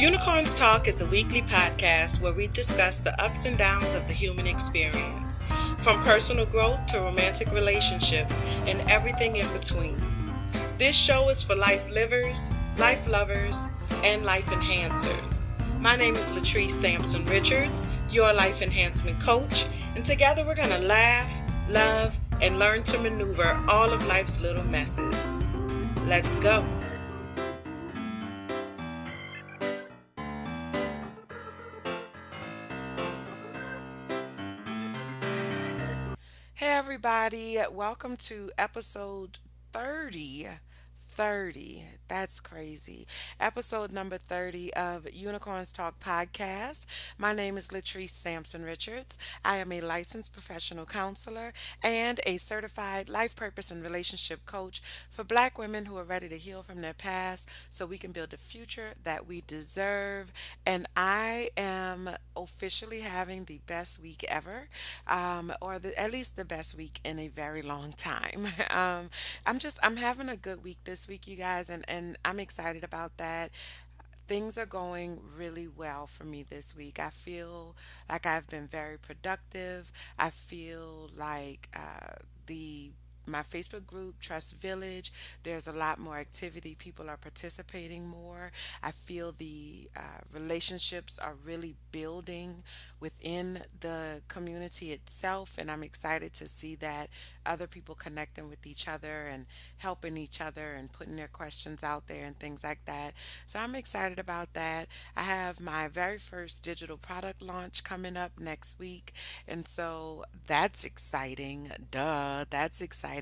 Unicorns Talk is a weekly podcast where we discuss the ups and downs of the human experience, from personal growth to romantic relationships and everything in between. This show is for life livers, life lovers, and life enhancers. My name is Latrice Sampson Richards, your life enhancement coach, and together we're going to laugh, love, and learn to maneuver all of life's little messes. Let's go. Hey everybody, welcome to episode 30. 30. That's crazy. Episode number 30 of Unicorns Talk podcast. My name is Latrice Sampson Richards. I am a licensed professional counselor and a certified life purpose and relationship coach for Black women who are ready to heal from their past so we can build the future that we deserve. And I am officially having the best week ever, at least the best week in a very long time. I'm having a good week this week, you guys, and I'm excited about that. Things are going really well for me this week. I feel like I've been very productive. I feel like the my Facebook group, Trust Village, there's a lot more activity. People are participating more. I feel the relationships are really building within the community itself, and I'm excited to see that other people connecting with each other and helping each other and putting their questions out there and things like that. So I'm excited about that. I have my very first digital product launch coming up next week, and so that's exciting. Duh, that's exciting.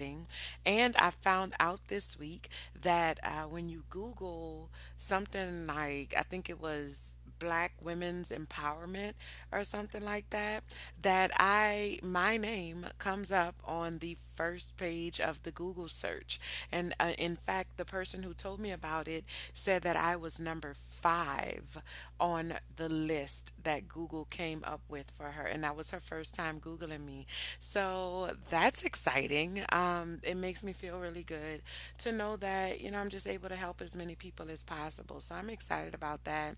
And I found out this week that when you Google something like, I think it was Black women's empowerment or something like that, that my name comes up on the first page of the Google search. And in fact, the person who told me about it said that I was number 5 on the list that Google came up with for her, and that was her first time Googling me. So that's exciting. It makes me feel really good to know that, I'm just able to help as many people as possible. So I'm excited about that.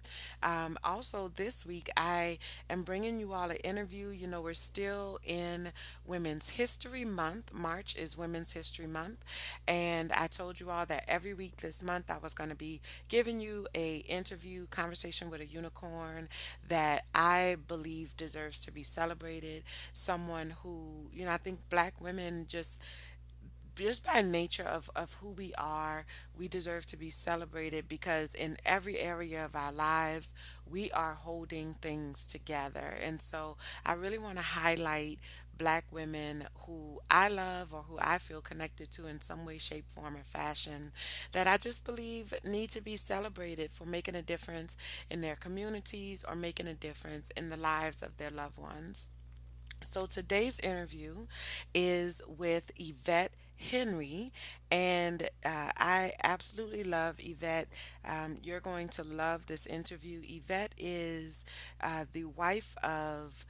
Also, this week, I am bringing you all an interview. We're still in Women's History Month. March is Women's History Month. And I told you all that every week this month, I was going to be giving you a interview conversation with a unicorn that I believe deserves to be celebrated. Someone who, I think Black women just by nature of who we are, we deserve to be celebrated because in every area of our lives, we are holding things together. And so I really want to highlight Black women who I love or who I feel connected to in some way, shape, form, or fashion that I just believe need to be celebrated for making a difference in their communities or making a difference in the lives of their loved ones. So today's interview is with Yvette Henry, and I absolutely love Yvette. You're going to love this interview. Yvette is the wife of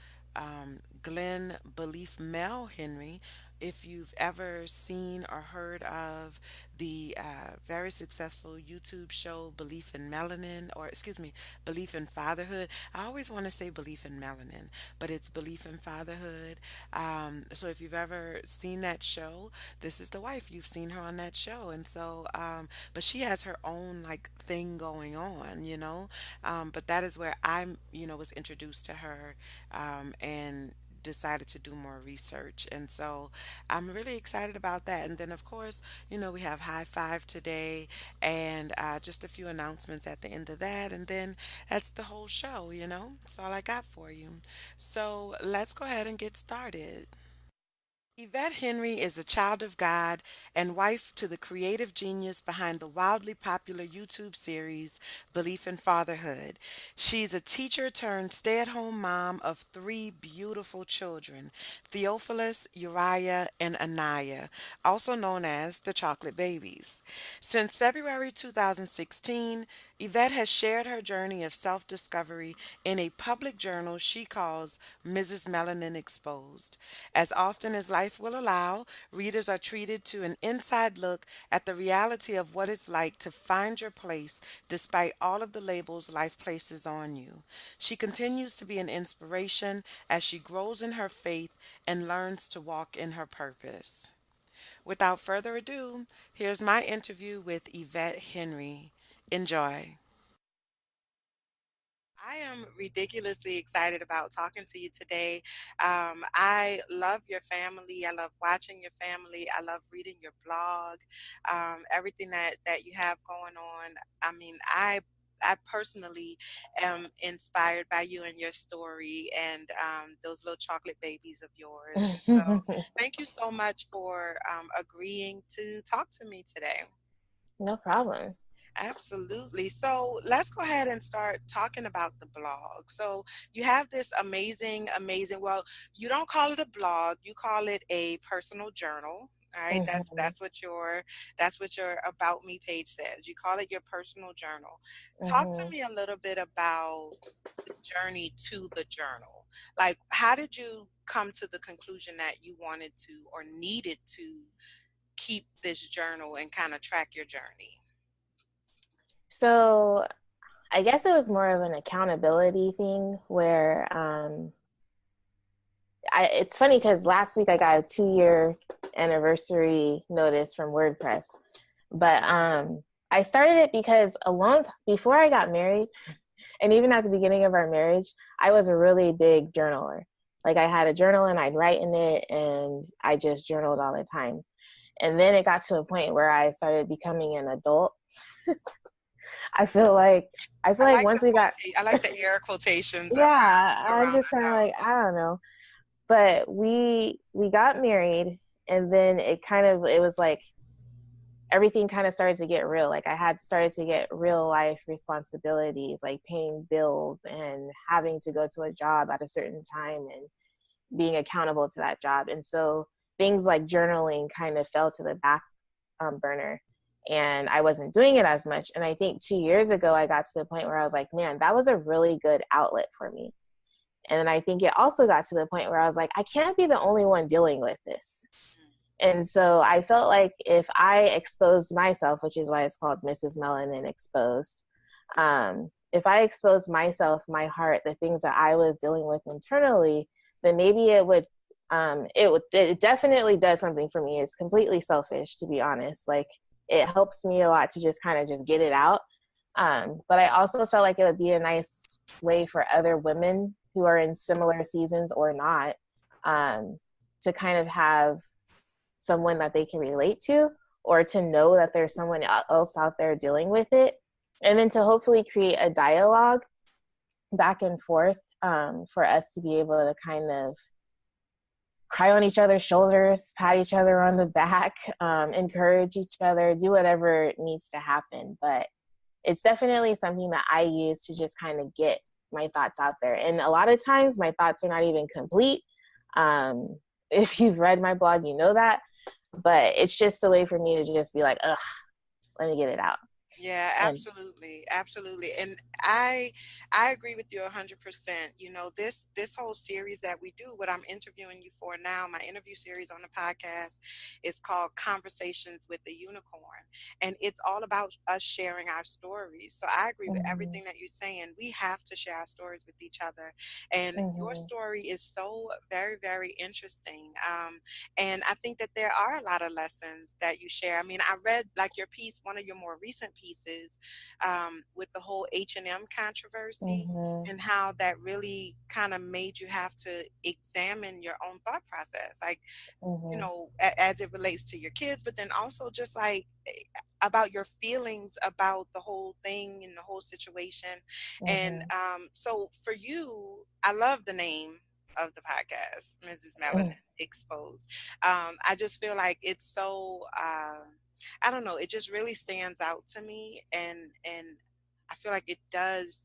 Glen Beleaf Mel Henry. If you've ever seen or heard of the very successful YouTube show Belief in Melanin, or excuse me, Belief in Fatherhood. I always want to say Belief in Melanin, but it's Belief in Fatherhood. So if you've ever seen that show, this is the wife. You've seen her on that show. And so, but she has her own like thing going on, but that is where was introduced to her, and decided to do more research. And so I'm really excited about that. And then, of course, we have High Five today and just a few announcements at the end of that. And then that's the whole show. That's all I got for you. So let's go ahead and get started. Yvette Henry is a child of God and wife to the creative genius behind the wildly popular YouTube series Belief in Fatherhood. She's a teacher turned stay at home mom of 3 beautiful children, Theophilus, Uriah, and Anaya, also known as the Chocolate Babies. Since February 2016, Yvette has shared her journey of self discovery in a public journal she calls Mrs. Melanin Exposed. As often as life will allow, readers are treated to an inside look at the reality of what it's like to find your place despite all of the labels life places on you. She continues to be an inspiration as she grows in her faith and learns to walk in her purpose. Without further ado, here's my interview with Yvette Henry. Enjoy. I am ridiculously excited about talking to you today. I love your family. I love watching your family. I love reading your blog, everything that you have going on. I mean, I personally am inspired by you and your story and those little chocolate babies of yours. And so, thank you so much for agreeing to talk to me today. No problem. Absolutely. So let's go ahead and start talking about the blog. So you have this well, you don't call it a blog, you call it a personal journal. All right, Hmm. that's what your about me page says. You call it your personal journal. Talk to Hmm. me a little bit about the journey to the journal. Like, how did you come to the conclusion that you wanted to or needed to keep this journal and kind of track your journey? So I guess it was more of an accountability thing where it's funny because last week I got a 2-year anniversary notice from WordPress. But I started it because before I got married, and even at the beginning of our marriage, I was a really big journaler. Like I had a journal and I'd write in it and I just journaled all the time. And then it got to a point where I started becoming an adult. I feel like I feel I like like the once we got I like the air quotations yeah, I'm around just kind of like adult. I don't know. But we got married and then it was like everything kind of started to get real. Like I had started to get real life responsibilities, like paying bills and having to go to a job at a certain time and being accountable to that job. And so things like journaling kind of fell to the back burner and I wasn't doing it as much. And I think 2 years ago, I got to the point where I was like, man, that was a really good outlet for me. And then I think it also got to the point where I was like, I can't be the only one dealing with this. And so I felt like if I exposed myself, which is why it's called Mrs. Melanin Exposed, if I exposed myself, my heart, the things that I was dealing with internally, then maybe it definitely does something for me. It's completely selfish, to be honest. Like it helps me a lot to just kind of just get it out. But I also felt like it would be a nice way for other women who are in similar seasons or not, um, to kind of have someone that they can relate to or to know that there's someone else out there dealing with it. And then to hopefully create a dialogue back and forth, for us to be able to kind of cry on each other's shoulders, pat each other on the back, encourage each other, do whatever needs to happen. But it's definitely something that I use to just kind of get my thoughts out there. And a lot of times my thoughts are not even complete. If you've read my blog, you know that. But it's just a way for me to just be like, ugh, let me get it out. Yeah, And absolutely, absolutely, and I agree with you 100%. You know, this whole series that we do, what I'm interviewing you for now, my interview series on the podcast, is called Conversations with the Unicorn, and it's all about us sharing our stories. So I agree with mm-hmm, everything that you're saying. We have to share our stories with each other, and your mm-hmm, story is so very, very interesting. And I think that there are a lot of lessons that you share. I mean, I read like your piece, one of your more recent pieces, with the whole H&M controversy mm-hmm, and how that really kind of made you have to examine your own thought process, like, you mm-hmm, know, as it relates to your kids, but then also just like about your feelings about the whole thing and the whole situation. And mm-hmm, so for you, I love the name of the podcast, Mrs. Melanin Exposed. I just feel like it's so I don't know, it just really stands out to me, and I feel like it does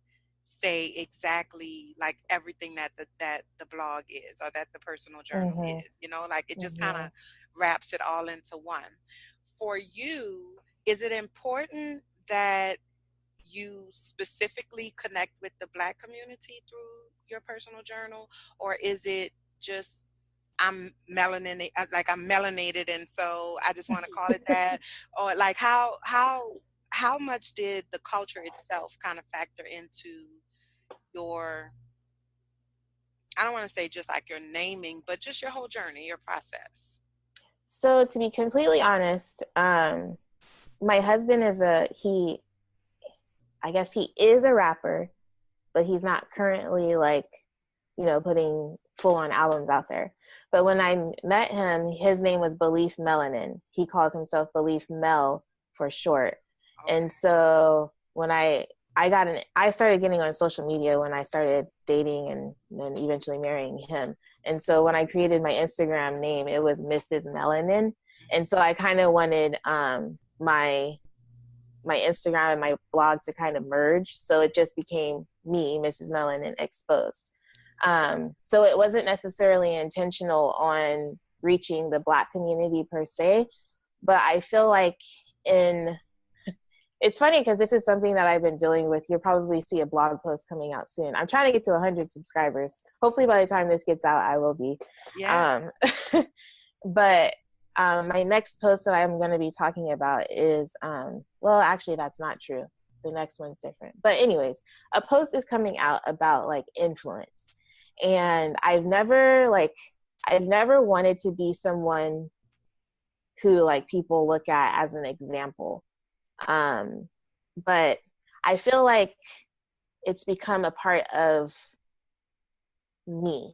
say exactly like everything that the blog is or that the personal journal mm-hmm, is, you know, like it just kind mm-hmm. of wraps it all into one. For you, is it important that you specifically connect with the Black community through your personal journal, or is it just I'm melanin, like I'm melanated, and so I just want to call it that, or like how much did the culture itself kind of factor into your, I don't want to say just like your naming, but just your whole journey, your process? So to be completely honest, my husband is I guess he is a rapper, but he's not currently like, putting full on albums out there. But when I met him, his name was Beleaf Melanin. He calls himself Beleaf Mel for short. Okay. And so when I started getting on social media when I started dating and then eventually marrying him. And so when I created my Instagram name, it was Mrs. Melanin. And so I kind of wanted my Instagram and my blog to kind of merge. So it just became me, Mrs. Melanin Exposed. So it wasn't necessarily intentional on reaching the Black community per se, but I feel like it's funny because this is something that I've been dealing with. You'll probably see a blog post coming out soon. I'm trying to get to 100 subscribers. Hopefully by the time this gets out, I will be. Yeah. But my next post that I'm going to be talking about is, well, actually, that's not true. The next one's different. But anyways, a post is coming out about like influence. And I've never wanted to be someone who like people look at as an example. But I feel like it's become a part of me.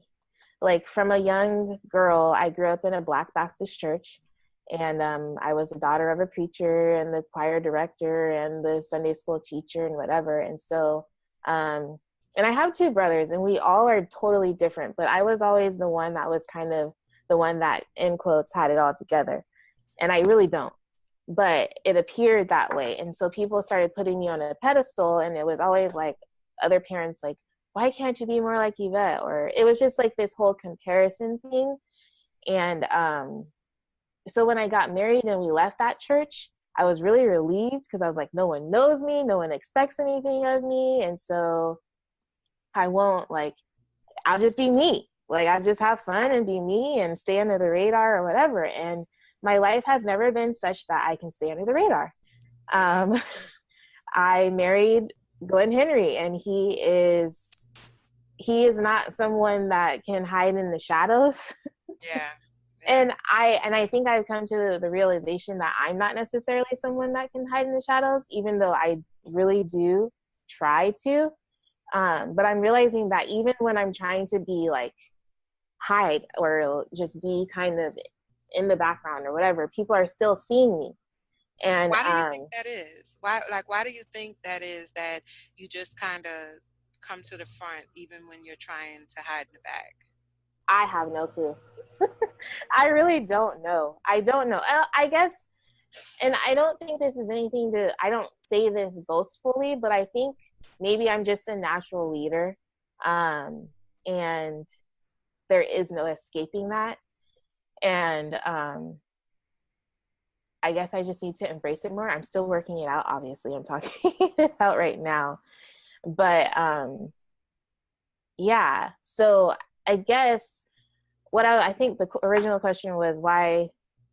Like from a young girl, I grew up in a Black Baptist church, and I was a daughter of a preacher and the choir director and the Sunday school teacher and whatever. And so, and I have two brothers, and we all are totally different. But I was always the one that was kind of the one that, in quotes, had it all together, and I really don't. But it appeared that way, and so people started putting me on a pedestal, and it was always like other parents like, why can't you be more like Yvette? Or it was just like this whole comparison thing. And so when I got married and we left that church, I was really relieved because I was like, no one knows me, no one expects anything of me. And so I won't like, I'll just be me. Like I'll just have fun and be me and stay under the radar or whatever. And my life has never been such that I can stay under the radar. I married Glen Henry, and he is not someone that can hide in the shadows. Yeah. Yeah. And I think I've come to the realization that I'm not necessarily someone that can hide in the shadows, even though I really do try to. But I'm realizing that even when I'm trying to be like hide or just be kind of in the background or whatever, people are still seeing me. And Why do you think that is? Why do you think that is, that you just kind of come to the front even when you're trying to hide in the back? I have no clue. I really don't know. I don't know. I guess, and I don't think this is anything I don't say this boastfully, but I think maybe I'm just a natural leader. And there is no escaping that. And I guess I just need to embrace it more. I'm still working it out. Obviously, I'm talking it out right now. But yeah, so I guess I think the original question was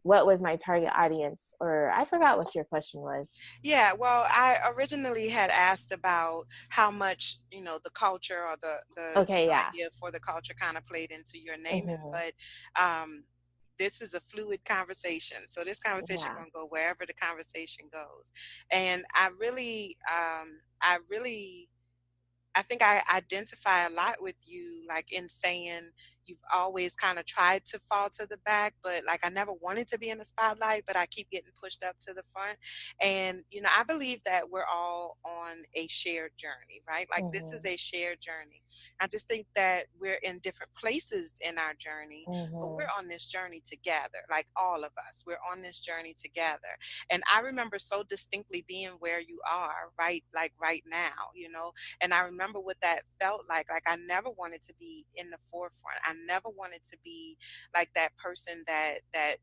what was my target audience? Or I forgot what your question was. Yeah, well, I originally had asked about how much, the culture or the Okay, yeah. idea for the culture kind of played into your naming, Mm-hmm. but this is a fluid conversation. So this conversation Yeah. gonna go wherever the conversation goes. And I think I identify a lot with you, like in saying you've always kind of tried to fall to the back, but like I never wanted to be in the spotlight, but I keep getting pushed up to the front. And, I believe that we're all on a shared journey, right? Like this is Mm-hmm. a shared journey. I just think that we're in different places in our journey, but we're Mm-hmm. on this journey together, like all of us. We're on this journey together. And I remember so distinctly being where you are, right? Like right now, and I remember what that felt like. Like I never wanted to be in the forefront. I never wanted to be like that person that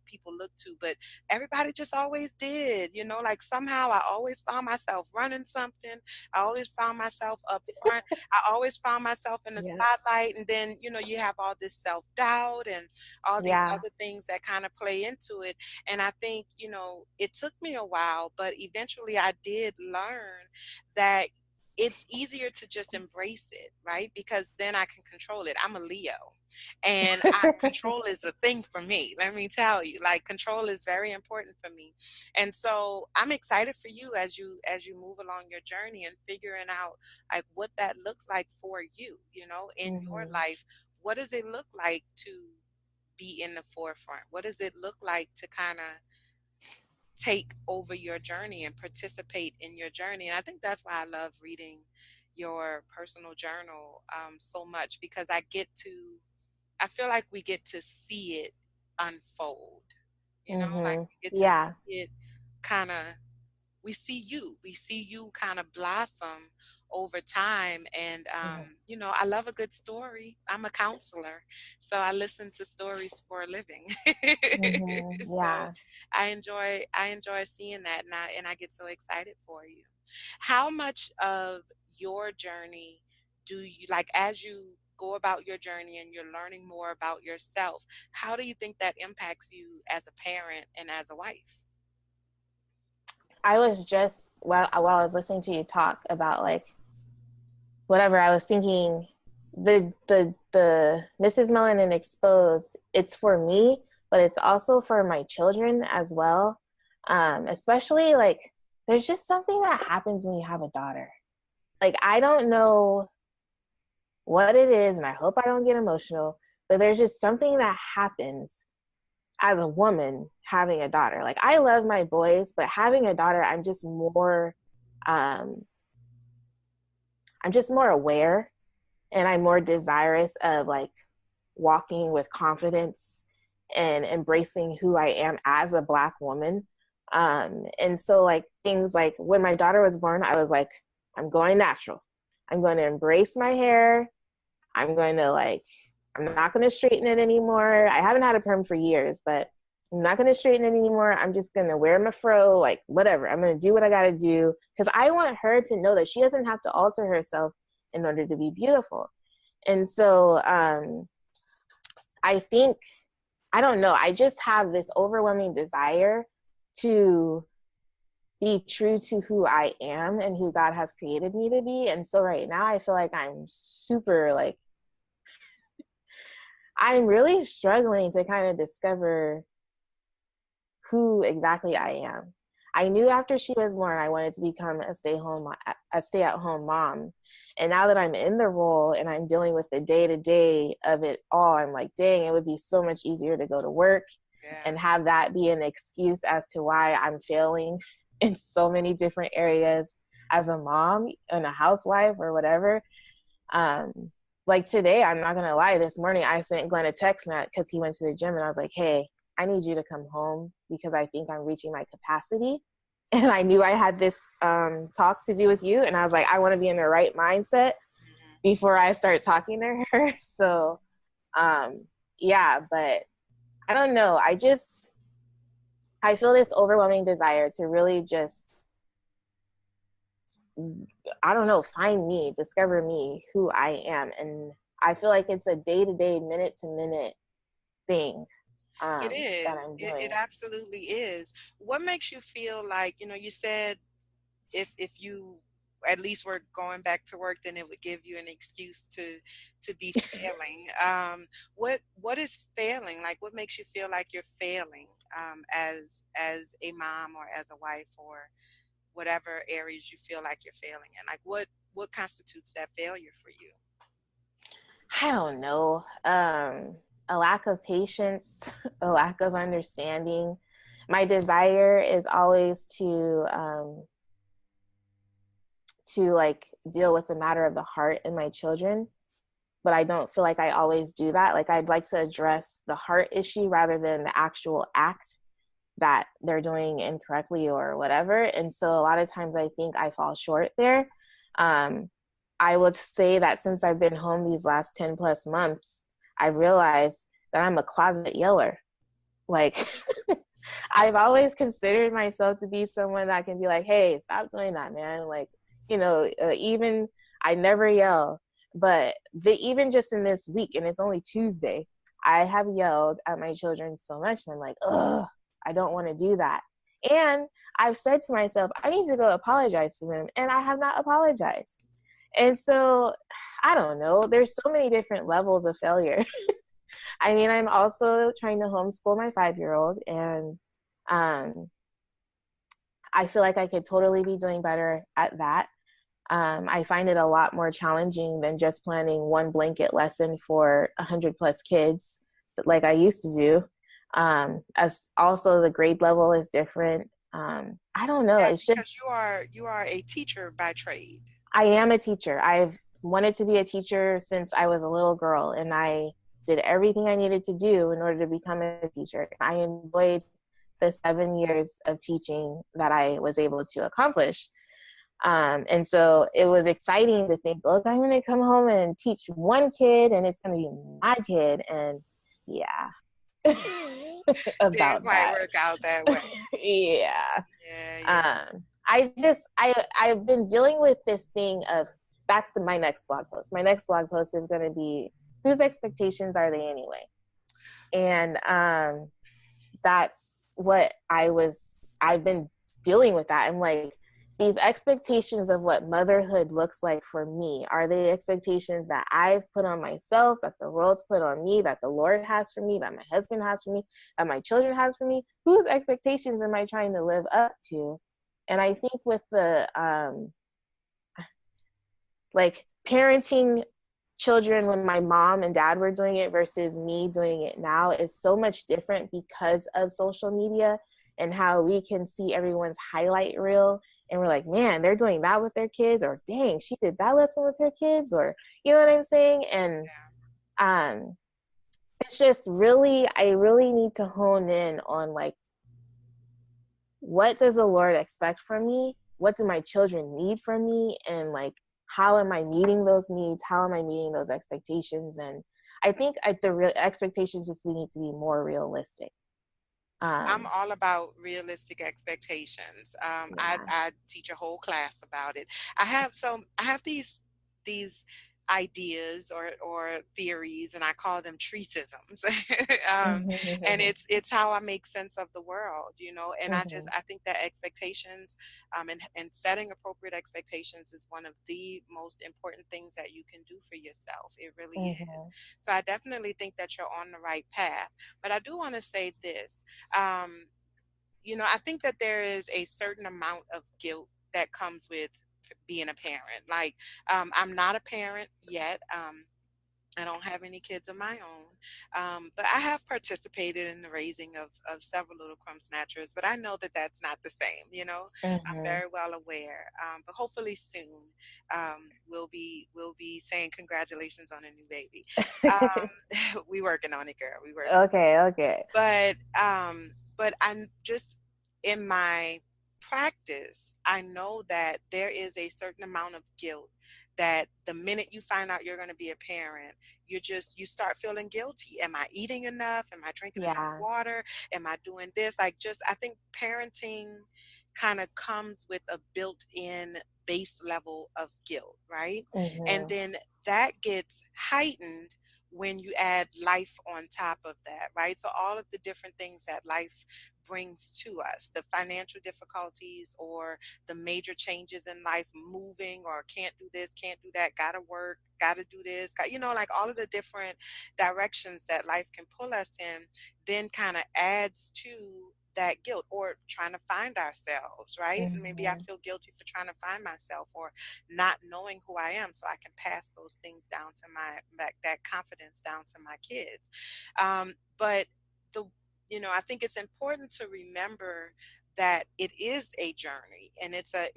people look to, but everybody just always did, like somehow I always found myself running something. I always found myself up front. I always found myself in the Yeah. spotlight. And then, you have all this self-doubt and all these Yeah. other things that kind of play into it. And I think, it took me a while, but eventually I did learn that it's easier to just embrace it, right? Because then I can control it. I'm a Leo, and control is a thing for me. Let me tell you, like, control is very important for me. And so I'm excited for you as you move along your journey and figuring out like what that looks like for you, in your Hmm. life. What does it look like to be in the forefront? What does it look like to kind of take over your journey and participate in your journey? And I think that's why I love reading your personal journal so much, because I feel like we get to see it unfold, like Hmm. we get to Yeah. see it kind of, we see you kind of blossom over time. And I love a good story. I'm a counselor, so I listen to stories for a living. Hmm. So Yeah. I enjoy seeing that, and I get so excited for you. How much of your journey do you, like, as you go about your journey and you're learning more about yourself, how do you think that impacts you as a parent and as a wife? I was just while I was listening to you talk about like whatever, I was thinking the Mrs. Melanin Exposed, it's for me, but it's also for my children as well. Especially like there's just something that happens when you have a daughter. Like I don't know what it is, and I hope I don't get emotional, but there's just something that happens as a woman having a daughter. Like I love my boys, but having a daughter, um I'm just more aware, and I'm more desirous of like walking with confidence and embracing who I am as a Black woman. And so like things like when my daughter was born, I was like, I'm going natural. I'm going to embrace my hair. I'm going to like, I'm not going to straighten it anymore. I haven't had a perm for years, but I'm not going to straighten it anymore. I'm just going to wear my fro, like whatever. I'm going to do what I got to do because I want her to know that she doesn't have to alter herself in order to be beautiful. And so I think, I don't know, I just have this overwhelming desire to be true to who I am and who God has created me to be. And so right now I feel like I'm super like, I'm really struggling to kind of discover who exactly I am. I knew after she was born I wanted to become a stay-at-home mom. And now that I'm in the role and I'm dealing with the day-to-day of it all, I'm like, dang, it would be so much easier to go to work Yeah. and have that be an excuse as to why I'm failing in so many different areas as a mom and a housewife or whatever. Um, like today, I'm not gonna lie, this morning I sent Glen a text because he went to the gym and I was like, hey, I need you to come home because I think I'm reaching my capacity. And I knew I had this talk to do with you. And I was like, I want to be in the right mindset Hmm. before I start talking to her. So, yeah, but I don't know. I feel this overwhelming desire to really just, I don't know, find me, discover me, who I am. And I feel like it's a day to day, minute to minute thing It that is. I'm It doing. absolutely is. What makes you feel like, you said if you at least were going back to work, then it would give you an excuse to be failing. What is failing? Like, what makes you feel like you're failing as a mom or as a wife or whatever areas you feel like you're failing in? Like, what constitutes that failure for you? I don't know. A lack of patience, a lack of understanding. My desire is always to like deal with the matter of the heart in my children, but I don't feel like I always do that. Like I'd like to address the heart issue rather than the actual act that they're doing incorrectly or whatever. And so a lot of times I think I fall short there. Um, I would say that since I've been home these last 10 plus months, I realized that I'm a closet yeller. Like, I've always considered myself to be someone that can be like, hey, stop doing that, man. Like, even I never yell, but even just in this week, and it's only Tuesday, I have yelled at my children so much. And I'm like, ugh, I don't want to do that. And I've said to myself, I need to go apologize to them. And I have not apologized. And so, I don't know. There's so many different levels of failure. I mean, I'm also trying to homeschool my 5-year-old, and um, I feel like I could totally be doing better at that. I find it a lot more challenging than just planning one blanket lesson for 100 plus kids like I used to do. As also the grade level is different. I don't know. That's It's just, because you are a teacher by trade. I am a teacher. I've wanted to be a teacher since I was a little girl, and I did everything I needed to do in order to become a teacher. I enjoyed the 7 years of teaching that I was able to accomplish. And so it was exciting to think, look, I'm going to come home and teach one kid, and it's going to be my kid. And yeah, Didn't about quite that. work out that way. Yeah. Yeah, yeah. I've been dealing with this thing of my next blog post. My next blog post is going to be, whose expectations are they anyway? And that's what I've been dealing with that. I'm like, these expectations of what motherhood looks like for me, are they expectations that I've put on myself, that the world's put on me, that the Lord has for me, that my husband has for me, that my children has for me? Whose expectations am I trying to live up to? And I think with the like parenting children when my mom and dad were doing it versus me doing it now is so much different because of social media and how we can see everyone's highlight reel, and we're like, man, they're doing that with their kids, or dang, she did that lesson with her kids, or you know what I'm saying? And um it's just really, I really need to hone in on like, what does the Lord expect from me? What do my children need from me? And like, how am I meeting those needs? How am I meeting those expectations? And I think the real expectations just need to be more realistic. I'm Um, all about realistic expectations. yeah. I teach a whole class about it. I have these ideas or theories, and I call them treesisms. And Mm-hmm. it's how I make sense of the world, you know. And Mm-hmm. I think that expectations, and setting appropriate expectations is one of the most important things that you can do for yourself. It really is. Mm-hmm. So I definitely think that you're on the right path. But I do want to say this. um, you know, I think that there is a certain amount of guilt that comes with being a parent. Like, I'm not a parent yet. I don't have any kids of my own, but I have participated in the raising of several little crumb snatchers. But I know that that's not the same. You know, I'm Mm-hmm. very well aware. But hopefully soon, we'll be saying congratulations on a new baby. We working on it, girl. We working on it. Okay, okay. But I'm just in my practice, I know that there is a certain amount of guilt that the minute you find out you're going to be a parent, you start feeling guilty. Am I eating enough? Am I drinking enough Yeah. water? Am I doing this? Like, just I think parenting kind of comes with a built-in base level of guilt, right? And Mm-hmm. then that gets heightened when you add life on top of that, right? So all of the different things that life brings to us, the financial difficulties or the major changes in life, moving or can't do this, can't do that, gotta work, gotta do this, you know, like all of the different directions that life can pull us in, then kind of adds to that guilt or trying to find ourselves, right? Maybe I Mm-hmm. feel guilty for trying to find myself or not knowing who I am, so I can pass those things down to that confidence down to my kids. But the you know, I think it's important to remember that it is a journey, and it's a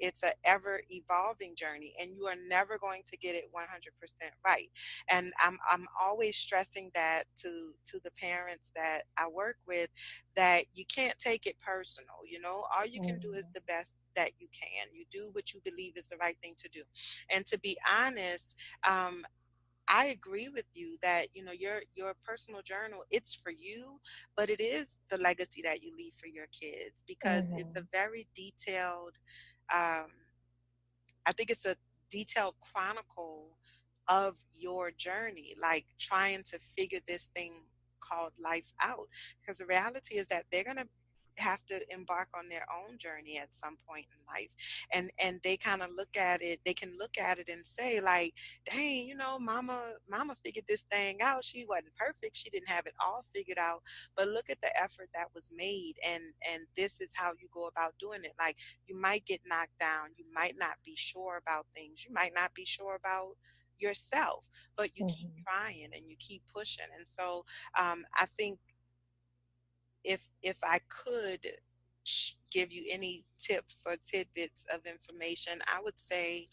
ever evolving journey, and you are never going to get it 100% right. And I'm always stressing that to the parents that I work with, that you can't take it personal. You know, all you can do is Mm-hmm. the best that you can. You do what you believe is the right thing to do. And to be honest, um I agree with you that, your personal journal, it's for you, but it is the legacy that you leave for your kids, because it's a Mm-hmm. very detailed, um, I think it's a detailed chronicle of your journey, like trying to figure this thing called life out. Because the reality is that they're going to have to embark on their own journey at some point in life, and they kind of look at it, they can look at it and say like, dang, mama figured this thing out. She wasn't perfect, she didn't have it all figured out, but look at the effort that was made, and this is how you go about doing it. Like, you might get knocked down, you might not be sure about things, you might not be sure about yourself, but you keep Mm-hmm. trying and you keep pushing. And so I think, if I could give you any tips or tidbits of information, I would say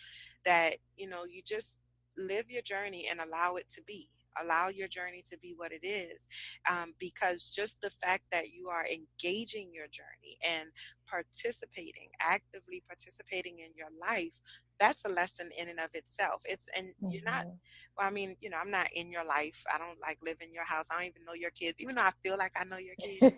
that, you just live your journey and allow it to be. Allow your journey to be what it is, because just the fact that you are engaging your journey and actively participating in your life, that's a lesson in and of itself. And you're not, Mm-hmm. well, I mean, I'm not in your life. I don't like live in your house. I don't even know your kids, even though I feel like I know your kids.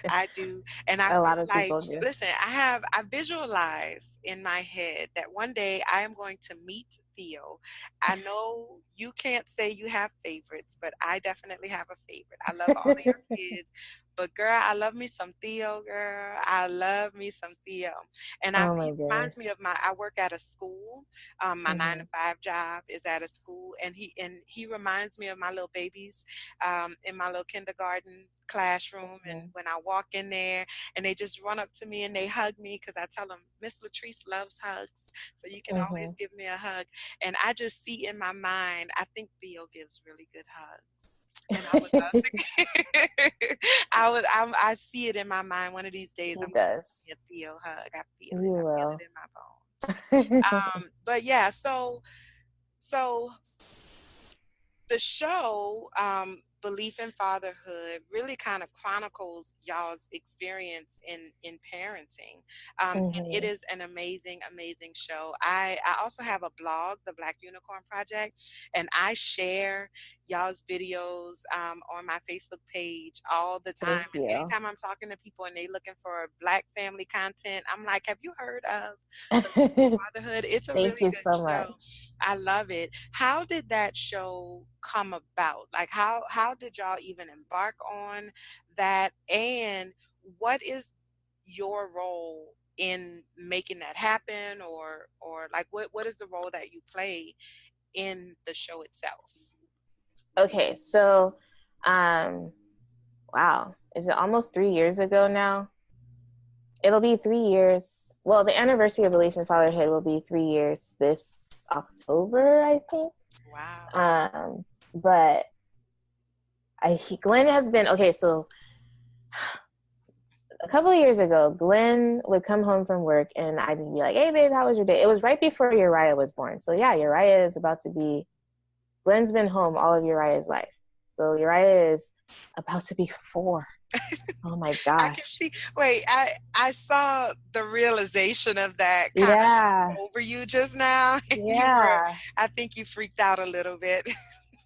I do. And I A feel lot of like, people do. listen, I visualize in my head that one day I am going to meet Theo. I know you can't say you have favorites, but I definitely have a favorite. I love all of your kids, but girl, I love me some Theo, girl. I love me some Theo. And Oh he my reminds goodness. me of I work at a school. My nine Mm-hmm. to five job is at a school, and he reminds me of my little babies, in my little kindergarten classroom. And Mm-hmm. when I walk in there and they just run up to me and they hug me, because I tell them Miss Latrice loves hugs, so you can always Mm-hmm. give me a hug. And I just see in my mind, I think Theo gives really good hugs. And I would love to. I see it in my mind. One of these days, He I'm gonna give does. me a Theo hug. I feel it. You I feel will. it in my bones. But yeah, so the show, Belief in Fatherhood, really kind of chronicles y'all's experience in parenting. And it Mm-hmm. is an amazing, amazing show. I also have a blog, the Black Unicorn Project, and I share y'all's videos, on my Facebook page all the time. Thank And you. anytime I'm talking to people and they looking for Black family content, I'm like, have you heard of Belief in Fatherhood? It's a Thank really you good so show. much. I love it. How did that show come about? Like, how did y'all even embark on that? And what is your role in making that happen, or like what is the role that you play in the show itself? Okay, so um wow, is it almost 3 years ago now? It'll be 3 years. Well, the anniversary of Belief in Fatherhood will be 3 years this October, I think. Wow. But Glenn has been okay. So a couple of years ago, Glenn would come home from work, and I'd be like, "Hey, babe, how was your day?" It was right before Uriah was born. So yeah, Uriah is about to be. Glenn's been home all of Uriah's life. So Uriah is about to be 4. Oh my I can gosh. see. Wait, I saw the realization of that kind of Yeah. sweep over you just now. You were, Yeah. I think you freaked out a little bit.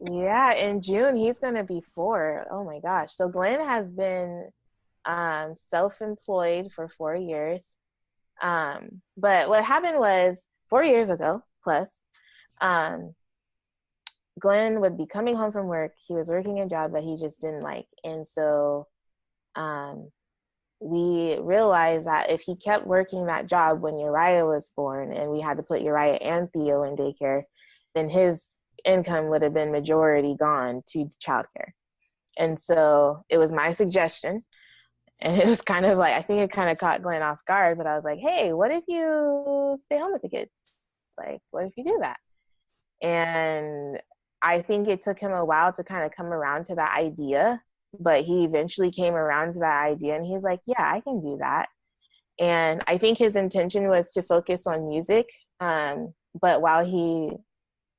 Yeah. In June, he's going to be 4. Oh my gosh. So Glenn has been self-employed for 4 years. But what happened was 4 years ago plus, um, Glenn would be coming home from work. He was working a job that he just didn't like. And so um, we realized that if he kept working that job when Uriah was born and we had to put Uriah and Theo in daycare, then his income would have been majority gone to childcare. And so it was my suggestion. And it was kind of like, I think it kind of caught Glenn off guard, but I was like, hey, what if you stay home with the kids? Like, what if you do that? And I think it took him a while to kind of come around to that idea, but he eventually came around to that idea and he's like, yeah, I can do that. And I think his intention was to focus on music. But while he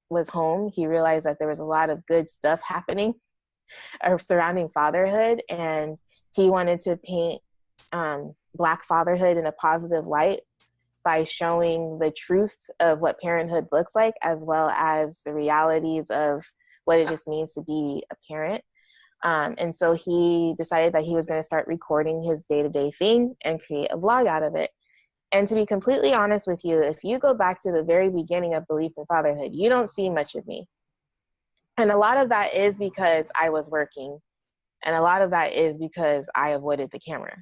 was home, he realized that there was a lot of good stuff happening surrounding fatherhood. And he wanted to paint Black fatherhood in a positive light by showing the truth of what parenthood looks like, as well as the realities of what it just means to be a parent. And so he decided that he was going to start recording his day-to-day thing and create a vlog out of it. And to be completely honest with you, if you go back to the very beginning of Beleaf in Fatherhood, you don't see much of me. And a lot of that is because I was working. And a lot of that is because I avoided the camera.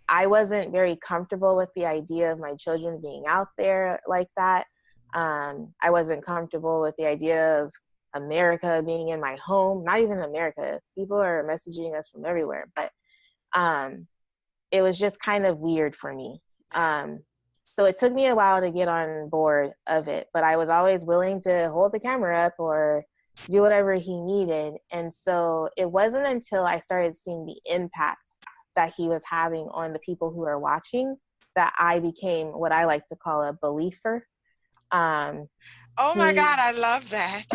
I wasn't very comfortable with the idea of my children being out there like that. I wasn't comfortable with the idea of America being in my home. Not even America. People are messaging us from everywhere. But it was just kind of weird for me. So it took me a while to get on board of it. But I was always willing to hold the camera up or do whatever he needed. And so it wasn't until I started seeing the impact that he was having on the people who are watching that I became what I like to call a beliefer. Oh my God, I love that.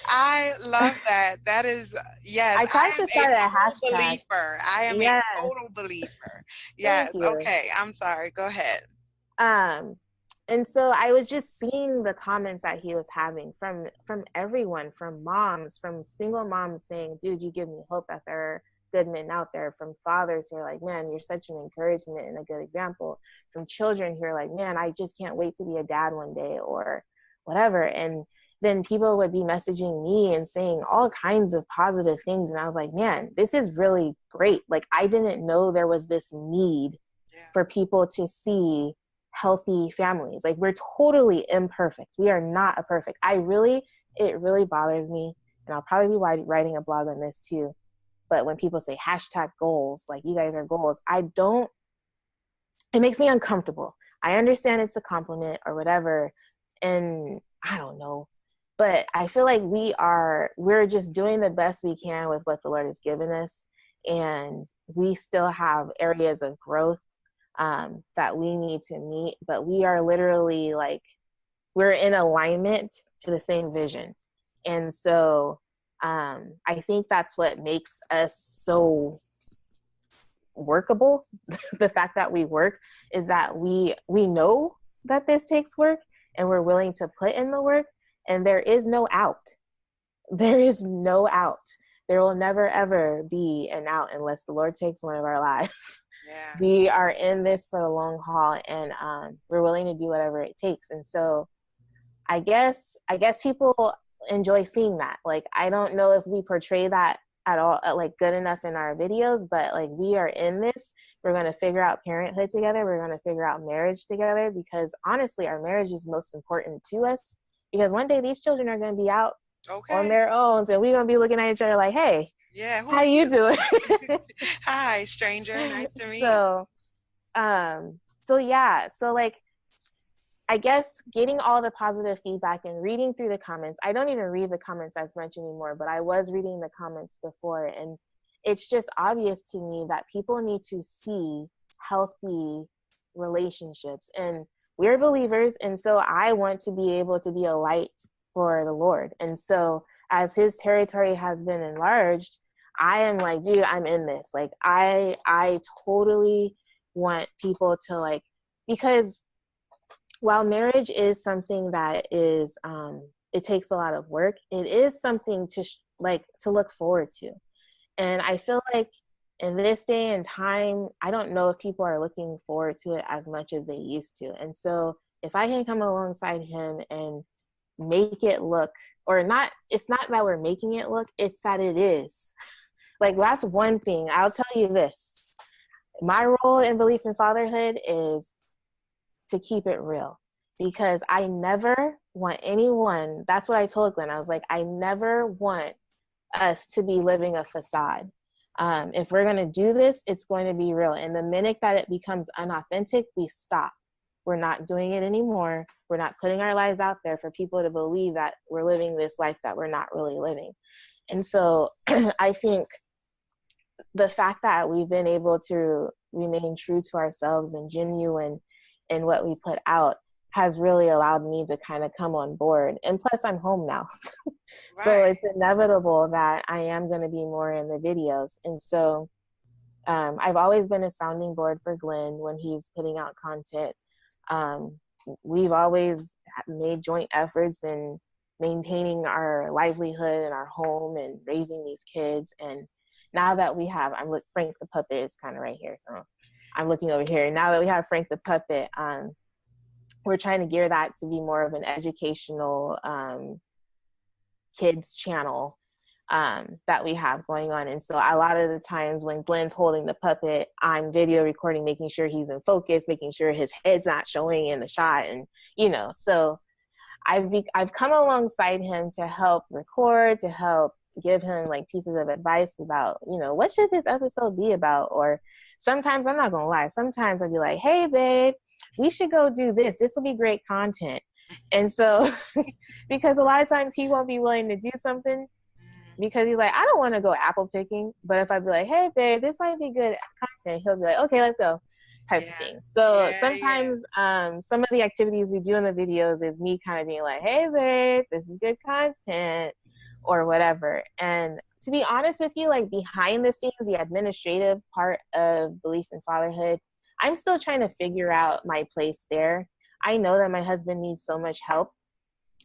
I love that. That is, yes, I tried to start a total hashtag. believer. I am Yes. a total believer. Thank Yes. you. Okay. I'm sorry. Go ahead. And so I was just seeing the comments that he was having from everyone, from moms, from single moms saying, dude, you give me hope that there are good men out there, from fathers who are like, man, you're such an encouragement and a good example, from children who are like, man, I just can't wait to be a dad one day or whatever. And then people would be messaging me and saying all kinds of positive things. And I was like, man, this is really great. Like, I didn't know there was this need for people to see healthy families. Like, we're totally imperfect. We are not a perfect. It really bothers me. And I'll probably be writing a blog on this too. But when people say hashtag goals, like, you guys are goals, it makes me uncomfortable. I understand it's a compliment or whatever. And I don't know, but I feel like we're just doing the best we can with what the Lord has given us. And we still have areas of growth that we need to meet, but we are literally like, we're in alignment to the same vision. And so I think that's what makes us so workable. The fact that we work is that we know that this takes work and we're willing to put in the work, and there is no out. There is no out. There will never ever be an out unless the Lord takes one of our lives. Yeah. We are in this for the long haul, and we're willing to do whatever it takes. And so I guess people enjoy seeing that. Like, I don't know if we portray that at all, like, good enough in our videos, but like, we are in this. We're going to figure out parenthood together. We're going to figure out marriage together, because honestly, our marriage is most important to us, because one day these children are going to be out on their own. So we're going to be looking at each other like, hey, yeah, how you doing? Hi, stranger. Nice to meet you. So yeah. So like, I guess getting all the positive feedback and reading through the comments. I don't even read the comments as much anymore, but I was reading the comments before, and it's just obvious to me that people need to see healthy relationships, and we're believers. And so I want to be able to be a light for the Lord. And so as his territory has been enlarged, I am like, dude, I'm in this. Like, I totally want people to, like, because while marriage is something that is, it takes a lot of work, it is something to look forward to. And I feel like in this day and time, I don't know if people are looking forward to it as much as they used to. And so if I can come alongside him and make it look, or not, it's not that we're making it look, it's that it is. Like, that's one thing. I'll tell you this. My role in Beleaf in Fatherhood is to keep it real, because I never want anyone, that's what I told Glen. I was like, I never want us to be living a facade. If we're going to do this, it's going to be real. And the minute that it becomes unauthentic, we stop. We're not doing it anymore. We're not putting our lives out there for people to believe that we're living this life that we're not really living. And so I think the fact that we've been able to remain true to ourselves and genuine in what we put out has really allowed me to kind of come on board. And plus, I'm home now. Right. So it's inevitable that I am going to be more in the videos. And so I've always been a sounding board for Glen when he's putting out content. Um, we've always made joint efforts in maintaining our livelihood and our home and raising these kids. And now that we have, Frank the puppet is kind of right here, so I'm looking over here. Now that we have Frank the puppet, we're trying to gear that to be more of an educational kids channel that we have going on. And so a lot of the times when Glen's holding the puppet, I'm video recording, making sure he's in focus, making sure his head's not showing in the shot. And, so I've come alongside him to help record, to help give him like pieces of advice about, what should this episode be about? Or sometimes, I'm not going to lie, sometimes I'll be like, hey, babe, we should go do this. This will be great content. And so, because a lot of times he won't be willing to do something because he's like, I don't want to go apple picking. But if I'd be like, hey, babe, this might be good content, he'll be like, okay, let's go, type of thing. So sometimes some of the activities we do in the videos is me kind of being like, hey, babe, this is good content or whatever. And to be honest with you, like behind the scenes, the administrative part of Beleaf in Fatherhood, I'm still trying to figure out my place there. I know that my husband needs so much help,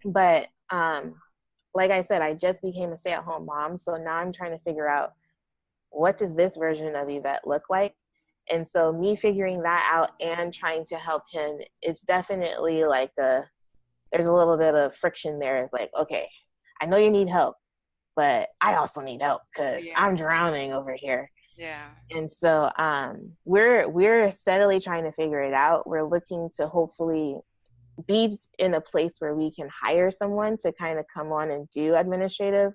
but like I said, I just became a stay-at-home mom, so now I'm trying to figure out what does this version of Yvette look like. And so me figuring that out and trying to help him, it's definitely like there's a little bit of friction there. It's like, okay, I know you need help, but I also need help because I'm drowning over here. Yeah. And so we're steadily trying to figure it out. We're looking to hopefully be in a place where we can hire someone to kind of come on and do administrative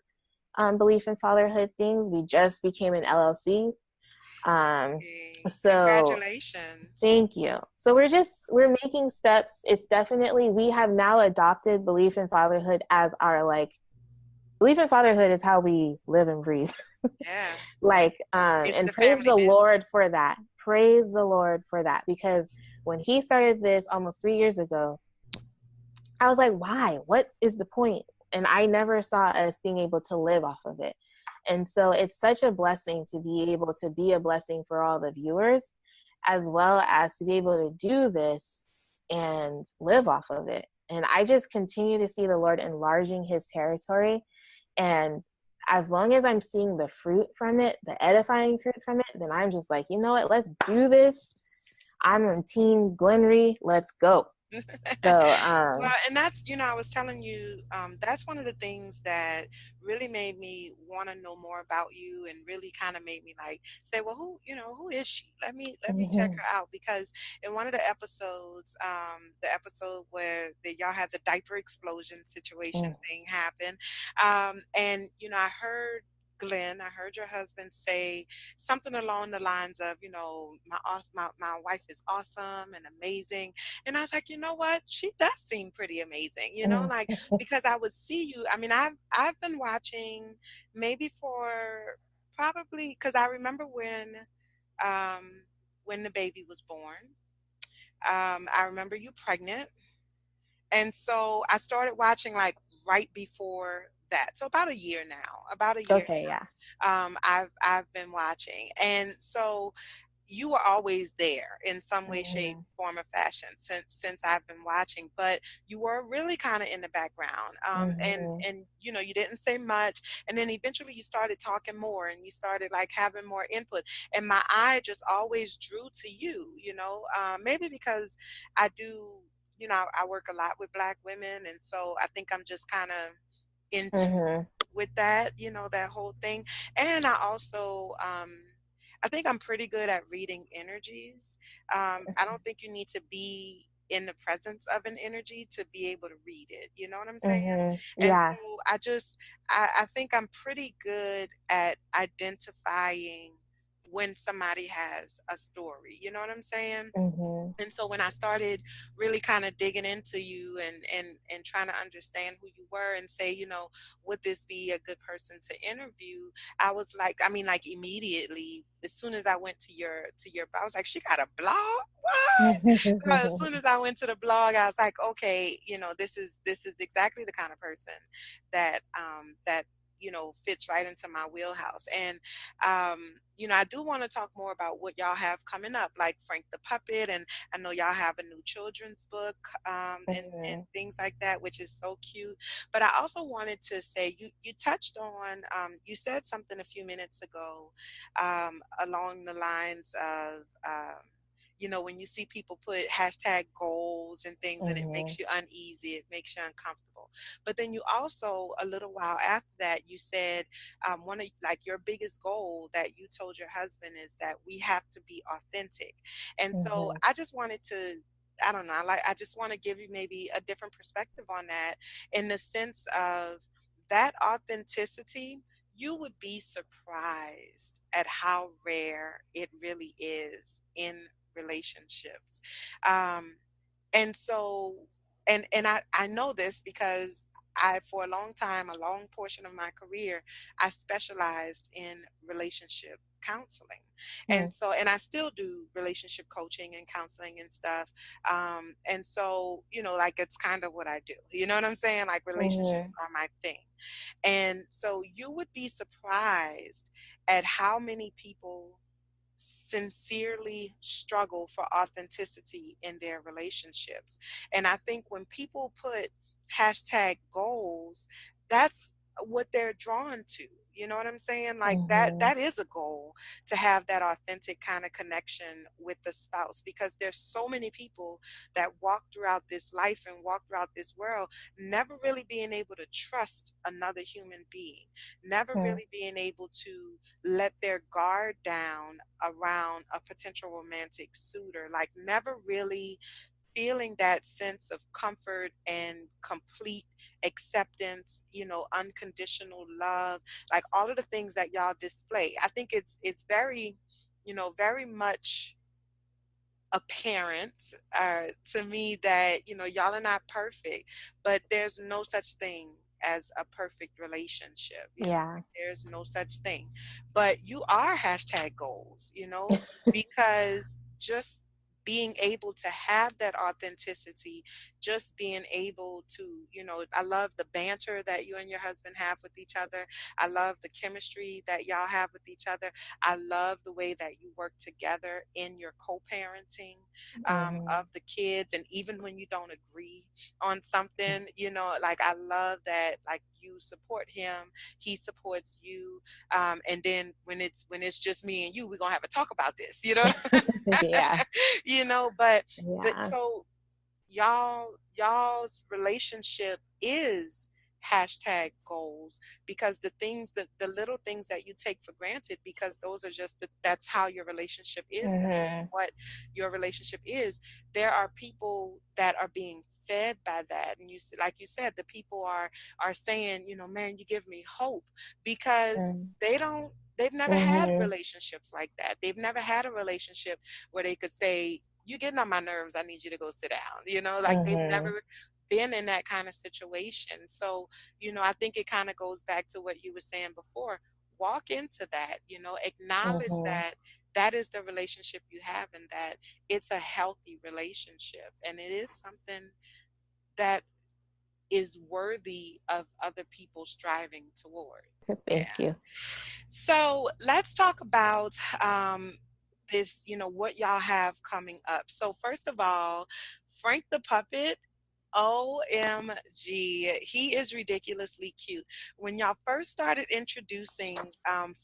Beleaf in Fatherhood things. We just became an LLC. So congratulations. Thank you. So we're making steps. It's definitely, we have now adopted Beleaf in Fatherhood as our Beleaf in Fatherhood is how we live and breathe. Yeah. And praise the Lord for that. Praise the Lord for that. Because when he started this almost 3 years ago, I was like, why? What is the point? And I never saw us being able to live off of it. And so it's such a blessing to be able to be a blessing for all the viewers, as well as to be able to do this and live off of it. And I just continue to see the Lord enlarging his territory. And as long as I'm seeing the fruit from it, the edifying fruit from it, then I'm just like, you know what, let's do this. I'm on Team Glenry. Let's go. So, well, and that's, I was telling you, that's one of the things that really made me want to know more about you and really kind of made me like say, well, who is she? Let me check her out, because in one of the episodes, the episode where y'all had the diaper explosion situation thing happen, and I heard Glen, I heard your husband say something along the lines of, my wife is awesome and amazing. And I was like, you know what? She does seem pretty amazing, like, because I would see you. I mean, I've been watching maybe for probably, because I remember when the baby was born. I remember you pregnant. And so I started watching like right before that. So about a year now. About a year. Okay, yeah. I've been watching. And so you were always there in some way, shape, form, or fashion since I've been watching, but you were really kind of in the background. And you didn't say much, and then eventually you started talking more, and you started like having more input, and my eye just always drew to you. Maybe because I do. I work a lot with Black women, and so I think I'm just kind of into with that, that whole thing. And I also, I think I'm pretty good at reading energies. I don't think you need to be in the presence of an energy to be able to read it. You know what I'm saying? And Yeah. so I think I'm pretty good at identifying when somebody has a story. You know what I'm saying? And so when I started really kind of digging into you and trying to understand who you were and say, would this be a good person to interview? I was like, I mean, like immediately, as soon as I went to your, I was like, she got a blog? What? As soon as I went to the blog, I was like, okay, this is exactly the kind of person that, fits right into my wheelhouse. And, I do want to talk more about what y'all have coming up, like Frank the Puppet. And I know y'all have a new children's book, and Mm-hmm. things like that, which is so cute. But I also wanted to say, you touched on, you said something a few minutes ago, along the lines of, when you see people put hashtag goals and things and it Mm-hmm. makes you uneasy, it makes you uncomfortable. But then you also, a little while after that, you said, one of like your biggest goal that you told your husband is that we have to be authentic. And so Mm-hmm. I just wanted to, I don't know, I just want to give you maybe a different perspective on that, in the sense of that authenticity. You would be surprised at how rare it really is in relationships. Um, and so, and I know this because for a long time, a long portion of my career, I specialized in relationship counseling. And so, and I still do relationship coaching and counseling and stuff. And so, like, it's kind of what I do. You know what I'm saying? Like, relationships Mm-hmm. are my thing. And so you would be surprised at how many people sincerely struggle for authenticity in their relationships. And I think when people put hashtag goals, that's what they're drawn to. You know what I'm saying? Like, Mm-hmm. that is a goal, to have that authentic kind of connection with the spouse, because there's so many people that walk throughout this life and walk throughout this world never really being able to trust another human being, never really being able to let their guard down around a potential romantic suitor, like never really feeling that sense of comfort and complete acceptance, unconditional love, like all of the things that y'all display. I think it's very, very much apparent, to me, that y'all are not perfect, but there's no such thing as a perfect relationship. Yeah. Like, there's no such thing. But you are hashtag goals, because just being able to have that authenticity, just being able to, I love the banter that you and your husband have with each other. I love the chemistry that y'all have with each other. I love the way that you work together in your co-parenting, Mm-hmm. of the kids. And even when you don't agree on something, like, I love that, like, you support him, he supports you. And then when it's just me and you, we're gonna have a talk about this, Yeah. but Yeah. so y'all's relationship is hashtag goals, because the little things that you take for granted, because those are just that's how your relationship is, that's just Mm-hmm. what your relationship is. There are people that are being fed by that, and like you said, the people are saying, man, you give me hope, because they've never had Mm-hmm. relationships like that. They've never had a relationship where they could say, you're getting on my nerves, I need you to go sit down. Like, they've Mm-hmm. never been in that kind of situation. So, I think it kind of goes back to what you were saying before. Walk into that, acknowledge Mm-hmm. that that is the relationship you have, and that it's a healthy relationship, and it is something that is worthy of other people striving toward. Thank Yeah. you. So let's talk about, this, what y'all have coming up. So first of all, Frank the Puppet, OMG, he is ridiculously cute. When y'all first started introducing,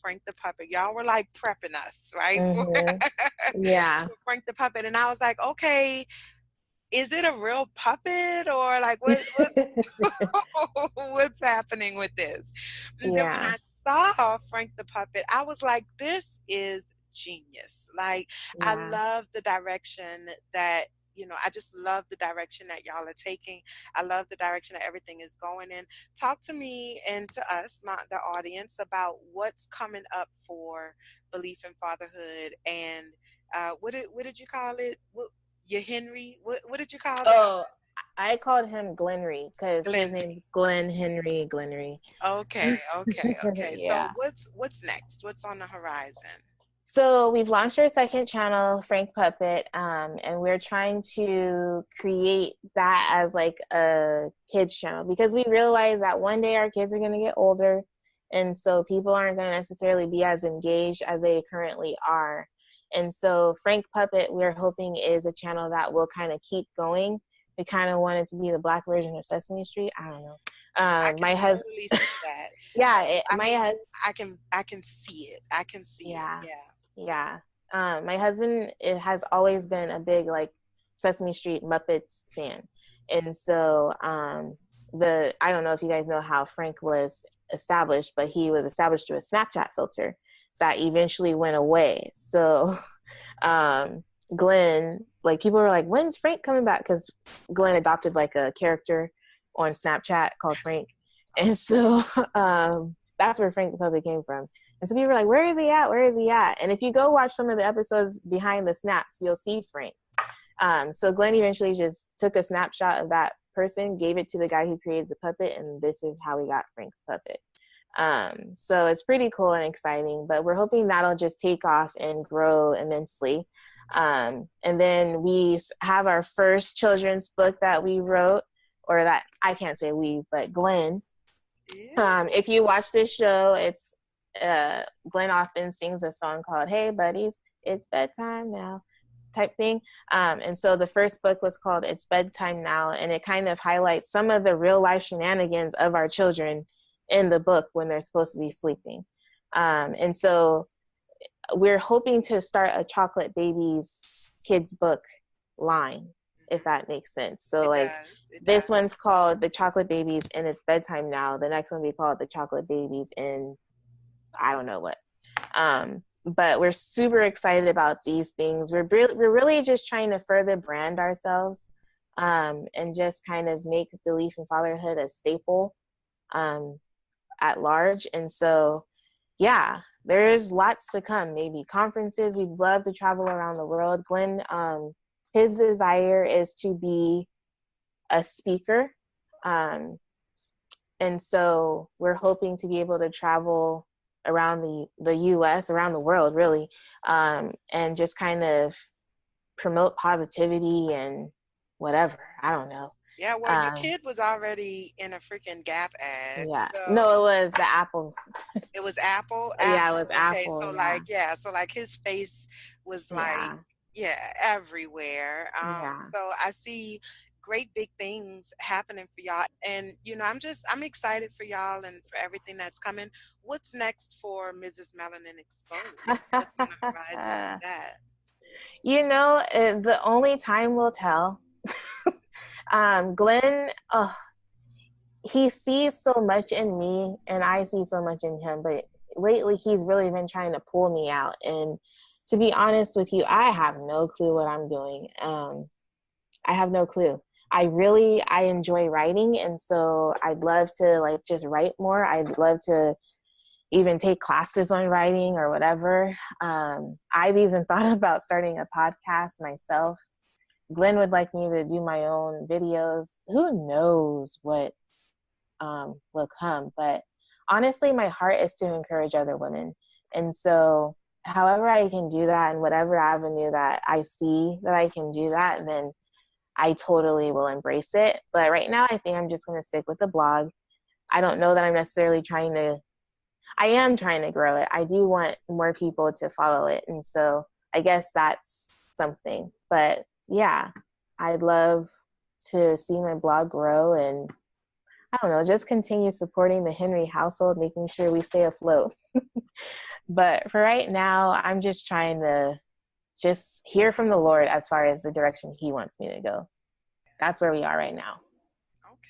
Frank the Puppet, y'all were like prepping us, right, for, Mm-hmm. Yeah. for Frank the Puppet. And I was like, okay, is it a real puppet, or like what's what's happening with this? And then when Yeah. I saw Frank the Puppet, I was like, this is genius. Like, I Yeah. love the direction that, I just love the direction that y'all are taking. I love the direction that everything is going in. Talk to me and to us, the audience, about what's coming up for Beleaf in Fatherhood, and what did you call it? Your Henry? What did you call that? Oh, I called him Glenry because his Glen. name's Glen Henry Glenry. Okay, okay, okay. So Yeah. what's next? What's on the horizon? So we've launched our second channel, Frank Puppet, and we're trying to create that as like a kids channel because we realize that one day our kids are going to get older And so people aren't going to necessarily be as engaged as they currently are. And so Frank Puppet, we're hoping, is a channel that will kind of keep going. We kind of want it to be the Black version of Sesame Street. I don't know. I can My husband, totally see that. yeah, I my mean, husband, I can see it. I can see it. yeah, Yeah. yeah. My husband, it has always been a big like Sesame Street Muppets fan, and so I don't know if you guys know how Frank was established, but he was established through a Snapchat filter that eventually went away. So um, Glen, like people were like, "When's Frank coming back?" Because Glen adopted like a character on Snapchat called Frank, and so that's where Frank the Puppet came from. And so people were like, "Where is he at? Where is he at?" And if you go watch some of the episodes behind the snaps, you'll see Frank. So Glenn eventually just took a snapshot of that person, gave it to the guy who created the puppet, and this is how we got Frank the Puppet. So it's pretty cool and exciting, but we're hoping that'll just take off and grow immensely. And then we have our first children's book that we wrote, or that I can't say we, but Glenn. Yeah. If you watch this show, it's Glenn often sings a song called "Hey Buddies, It's Bedtime Now" type thing. And so the first book was called "It's Bedtime Now," and it kind of highlights some of the real life shenanigans of our children in the book when they're supposed to be sleeping. And so we're hoping to start a Chocolate Babies kids book line, if that makes sense. So It like does. It this does. one's called The Chocolate Babies and It's Bedtime Now. The next one will be called The Chocolate Babies in I don't know what. But we're super excited about these things. We're really just trying to further brand ourselves, and just kind of make Beleaf in Fatherhood a staple at large. And so, yeah, there's lots to come. Maybe conferences. We'd love to travel around the world. Glenn, his desire is to be a speaker. And so we're hoping to be able to travel around the US, around the world, really, and just kind of promote positivity and whatever. I don't know. Yeah, well, your kid was already in a freaking Gap ad, Yeah. so No, it was the Apple. it was Apple. Yeah, it was Okay, Apple. so Yeah. like, yeah, so like his face was like, Yeah. yeah, everywhere. Yeah. So I see great big things happening for y'all, and I'm excited for y'all and for everything that's coming. What's next for Mrs. Melanin Exposed? What's on the horizon for that? The only time will tell. Glenn, he sees so much in me and I see so much in him, but lately he's really been trying to pull me out. And to be honest with you, I have no clue what I'm doing. I have no clue. I enjoy writing. And so I'd love to like just write more. I'd love to even take classes on writing or whatever. I've even thought about starting a podcast myself. Glenn would like me to do my own videos. Who knows what will come? But honestly, my heart is to encourage other women. And so however I can do that in whatever avenue that I see that I can do that, then I totally will embrace it. But right now, I think I'm just going to stick with the blog. I don't know that I am trying to grow it. I do want more people to follow it. And so I guess that's something. But yeah, I'd love to see my blog grow and I don't know, just continue supporting the Henry household, making sure we stay afloat. But for right now, I'm just trying to just hear from the Lord as far as the direction he wants me to go. That's where we are right now.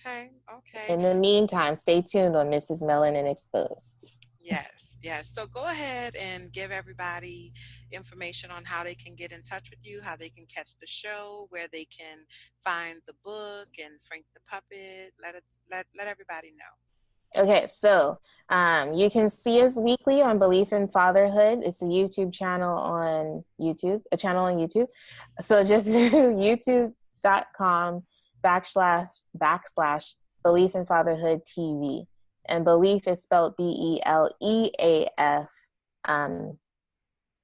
Okay, okay. In the meantime, stay tuned on Mrs. Melanin Exposed. Yes, yes. So go ahead and give everybody information on how they can get in touch with you, how they can catch the show, where they can find the book and Frank the Puppet. Let everybody know. Okay, so you can see us weekly on Beleaf in Fatherhood. It's a YouTube channel on YouTube, a channel on YouTube. So just youtube.com/backslash Beleaf in Fatherhood TV. And Beleaf is spelled Beleaf.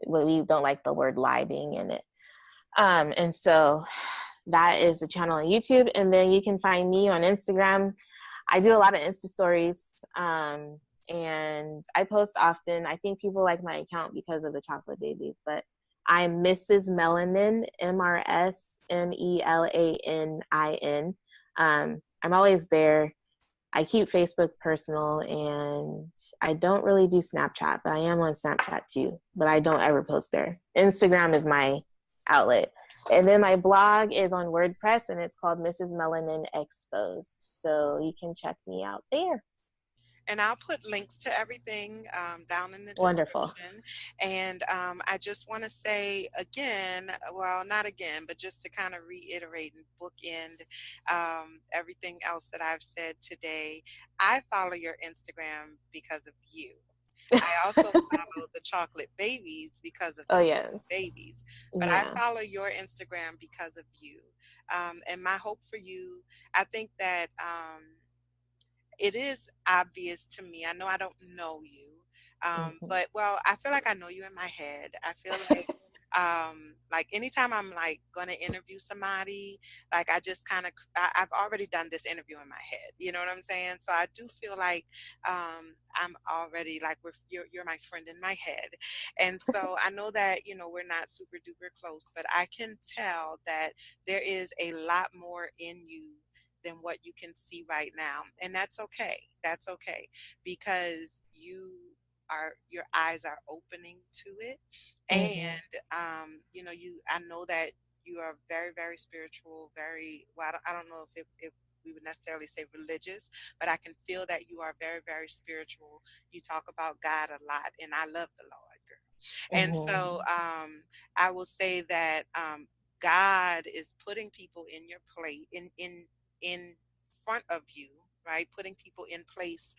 We don't like the word lie being in it. And so that is the channel on YouTube. And then you can find me on Instagram. I do a lot of Insta stories. And and I post often. I think people like my account because of the chocolate babies, but I'm Mrs. Melanin, MRSMELANIN. I'm always there. I keep Facebook personal, and I don't really do Snapchat, but I am on Snapchat too, but I don't ever post there. Instagram is my outlet. And then my blog is on WordPress, and it's called Mrs. Melanin Exposed. So you can check me out there. And I'll put links to everything down in the Wonderful. description. And I just want to say again, well, not again, but just to kind of reiterate and bookend everything else that I've said today. I follow your Instagram because of you. I also follow the chocolate babies because of the Oh, chocolate yes. babies, but I Yeah. follow your Instagram because of you. And my hope for you, I think that it is obvious to me. I know I don't know you, Mm-hmm. but well, I feel like I know you in my head. I feel like anytime I'm like gonna interview somebody, like I just kind of I've already done this interview in my head. You know what I'm saying? So I do feel like I'm already like you're my friend in my head, and so I know that we're not super duper close, but I can tell that there is a lot more in you than what you can see right now. And that's okay. That's okay because your eyes are opening to it. Mm-hmm. And I know that you are very, very spiritual, very well, I don't know if we would necessarily say religious, but I can feel that you are very, very spiritual. You talk about God a lot, and I love the Lord, girl. And so Mm-hmm. I will say that God is putting people in your plate in front of you, right? Putting people in place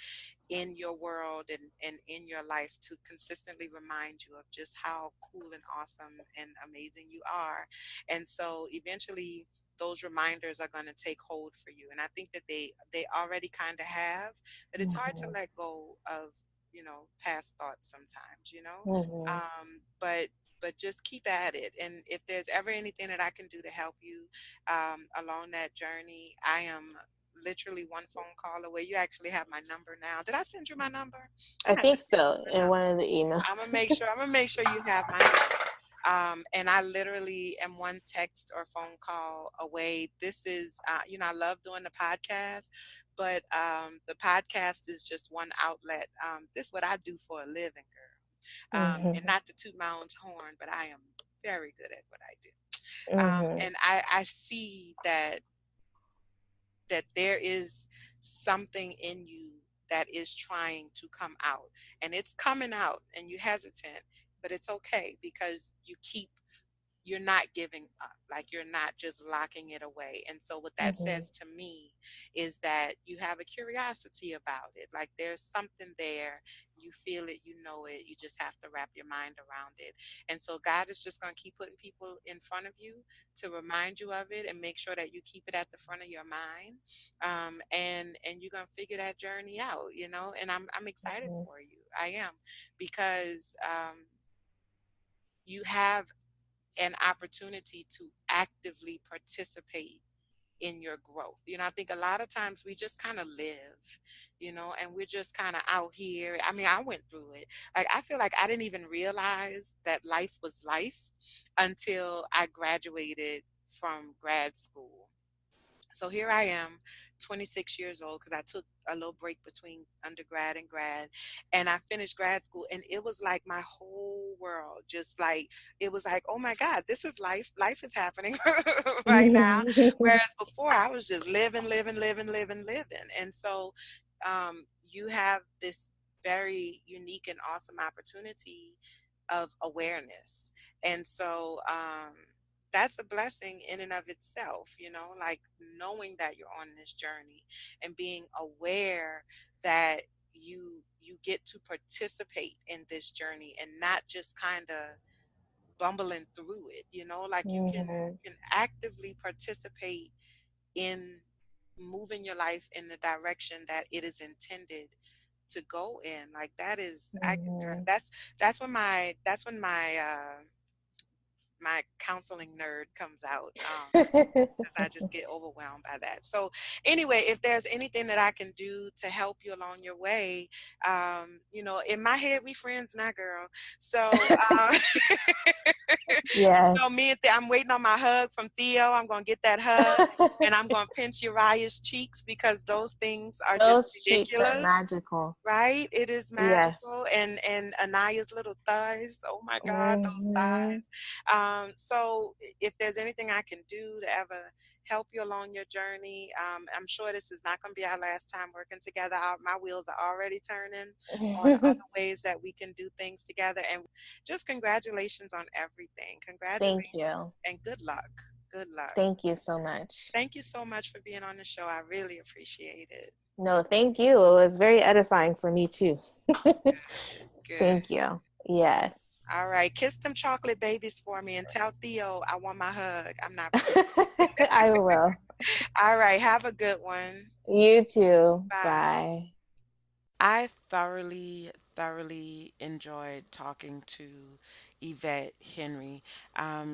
in your world and in your life to consistently remind you of just how cool and awesome and amazing you are. And so eventually those reminders are going to take hold for you. And I think that they already kind of have, but it's hard to Mm-hmm. let go of, past thoughts sometimes, Mm-hmm. but just keep at it. And if there's ever anything that I can do to help you along that journey, I am literally one phone call away. You actually have my number now. Did I send you my number? I I have to think send you so my in number. one of the I'm gonna emails. make sure. I'm gonna make sure you have my number. And I literally am one text or phone call away. This is, I love doing the podcast, but the podcast is just one outlet. This is what I do for a living, girl. And Mm-hmm. not to toot my own horn, but I am very good at what I do. Mm-hmm. And I see that there is something in you that is trying to come out, and it's coming out, and you hesitant, but it's okay because you're not giving up, like you're not just locking it away. And so what that Mm-hmm. says to me is that you have a curiosity about it, like there's something there. You feel it, you know it, you just have to wrap your mind around it. And so God is just going to keep putting people in front of you to remind you of it and make sure that you keep it at the front of your mind. And you're going to figure that journey out, and I'm excited Mm-hmm. for you. I am, because you have an opportunity to actively participate in your growth. I think a lot of times we just kind of live, and we're just kind of out here. I mean, I went through it. Like, I feel like I didn't even realize that life was life until I graduated from grad school. So here I am, 26 years old, because I took a little break between undergrad and grad, and I finished grad school, and it was like my whole world just like, it was like, oh my God, this is life. Life is happening right now. Whereas before I was just living, living, living, living, living. And so you have this very unique and awesome opportunity of awareness. And so that's a blessing in and of itself, like knowing that you're on this journey and being aware that you get to participate in this journey and not just kind of bumbling through it, like you can Mm-hmm. you can actively participate in moving your life in the direction that it is intended to go in. Like that is I Mm-hmm. that's when my counseling nerd comes out. Because I just get overwhelmed by that. So, anyway, if there's anything that I can do to help you along your way, in my head, we friends now, girl. So, me Yes. and I'm waiting on my hug from Theo. I'm gonna get that hug, and I'm gonna pinch Uriah's cheeks because those things are just Those cheeks are ridiculous. magical. Right? It is Yes. magical. And Anaya's little thighs. Oh my God, those Hmm. thighs. So if there's anything I can do to ever help you along your journey, I'm sure this is not going to be our last time working together. My wheels are already turning on other ways that we can do things together. And just congratulations on everything. Thank Congratulations you. and good luck. Good luck. Thank you so much. Thank you so much for being on the show. I really appreciate it. No, thank you. It was very edifying for me too. Good. Thank you. Yes. All right. Kiss them chocolate babies for me and tell Theo I want my hug. I'm not playing. I will. All right. Have a good one. You too. Bye. Bye. I thoroughly enjoyed talking to Yvette Henry.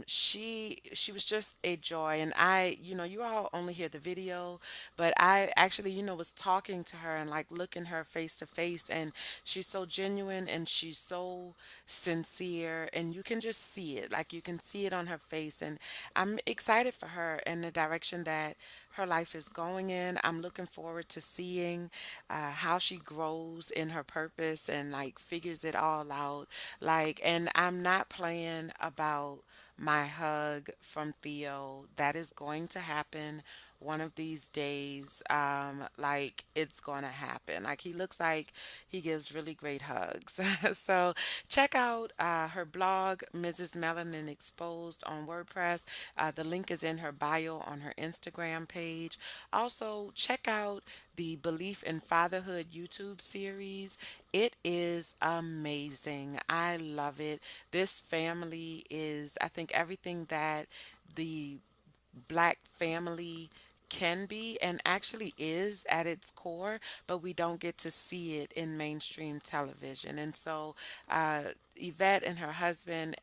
She was just a joy, and you all only hear the video, but I actually, was talking to her and like looking her face to face, and she's so genuine and she's so sincere, and you can just see it, like you can see it on her face, and I'm excited for her and the direction that her life is going in. I'm looking forward to seeing how she grows in her purpose and like figures it all out. Like, and I'm not playing about my hug from Theo. That is going to happen one of these days. Like it's going to happen. Like he looks like he gives really great hugs. So check out her blog, Mrs. Melanin Exposed on WordPress. The link is in her bio on her Instagram page. Also, check out the Belief in Fatherhood YouTube series. It is amazing. I love it. This family is, I think, everything that the black family can be and actually is at its core, but we don't get to see it in mainstream television. And so, Yvette and her husband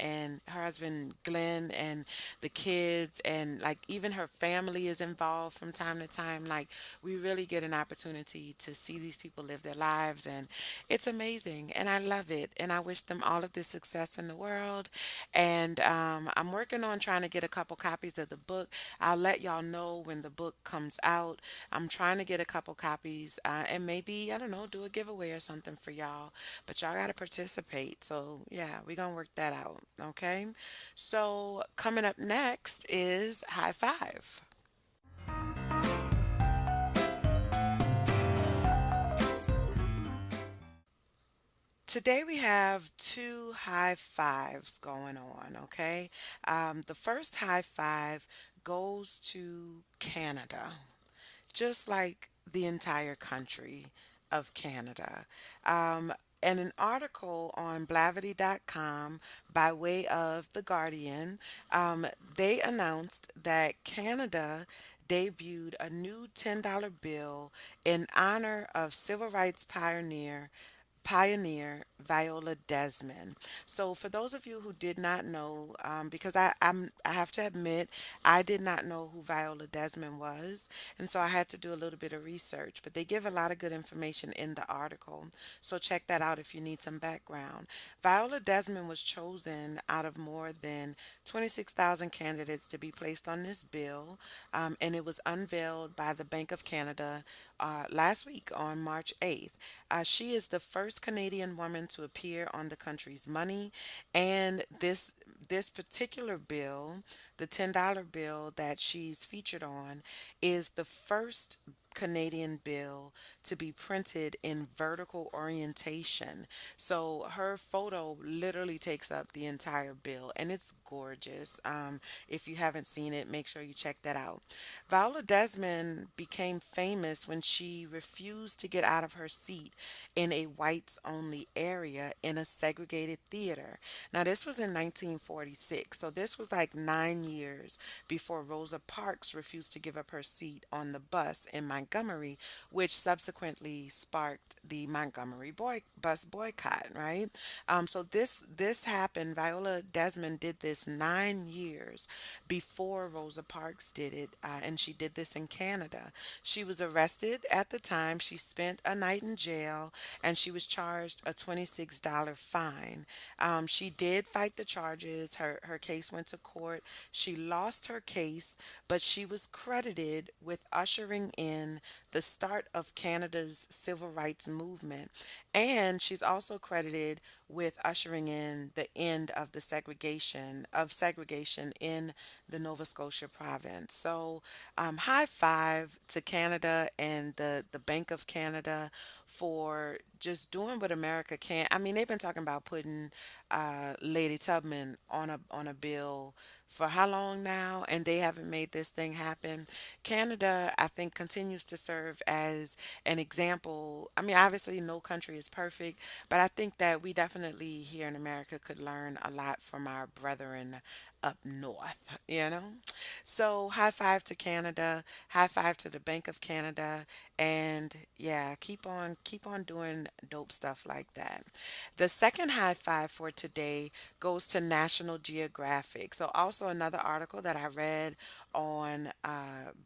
Glen and the kids and like even her family is involved from time to time. Like we really get an opportunity to see these people live their lives, and it's amazing and I love it, and I wish them all of the success in the world. And I'm working on trying to get a couple copies of the book. I'll let y'all know when the book comes out. I'm trying to get a couple copies and maybe, I don't know, do a giveaway or something for y'all. But y'all got to participate. So, yeah, we're going to work that out. Okay. So, coming up next is High Five. Today we have two high fives going on, okay? The first high five goes to Canada, just like the entire country of Canada. Um, and an article on blavity.com by way of The Guardian, they announced that Canada debuted a new $10 bill in honor of civil rights pioneer Viola Desmond. So, for those of you who did not know, because I have to admit I did not know who Viola Desmond was, and so I had to do a little bit of research. But they give a lot of good information in the article, so check that out if you need some background. Viola Desmond was chosen out of more than 26,000 candidates to be placed on this bill, and it was unveiled by the Bank of Canada last week on March 8th. She is the first Canadian woman to appear on the country's money, and this particular bill, the $10 bill that she's featured on, is the first Canadian bill to be printed in vertical orientation. So her photo literally takes up the entire bill, and it's gorgeous. If you haven't seen it, make sure you check that out. Viola Desmond became famous when she refused to get out of her seat in a whites only area in a segregated theater. Now, this was in 1946, so this was like 9 years before Rosa Parks refused to give up her seat on the bus in my Montgomery, which subsequently sparked the Montgomery bus boycott, right? So this happened. Viola Desmond did this 9 years before Rosa Parks did it, and she did this in Canada. She was arrested at the time. She spent a night in jail, and she was charged a $26 fine. She did fight the charges. Her case went to court. She lost her case, but she was credited with ushering in the start of Canada's civil rights movement. And she's also credited with ushering in the end of the segregation in the Nova Scotia province. So, high five to Canada and the Bank of Canada for just doing what America can. I mean, they've been talking about putting Lady Tubman on a bill for how long now, and they haven't made this thing happen. Canada, I think, continues to serve as an example. I mean, obviously, no country is perfect, but I think that we definitely here in America could learn a lot from our brethren up north, you know? So, high five to Canada, high five to the Bank of Canada, and yeah, keep on doing dope stuff like that. The second high five for today goes to National Geographic. So, also another article that I read on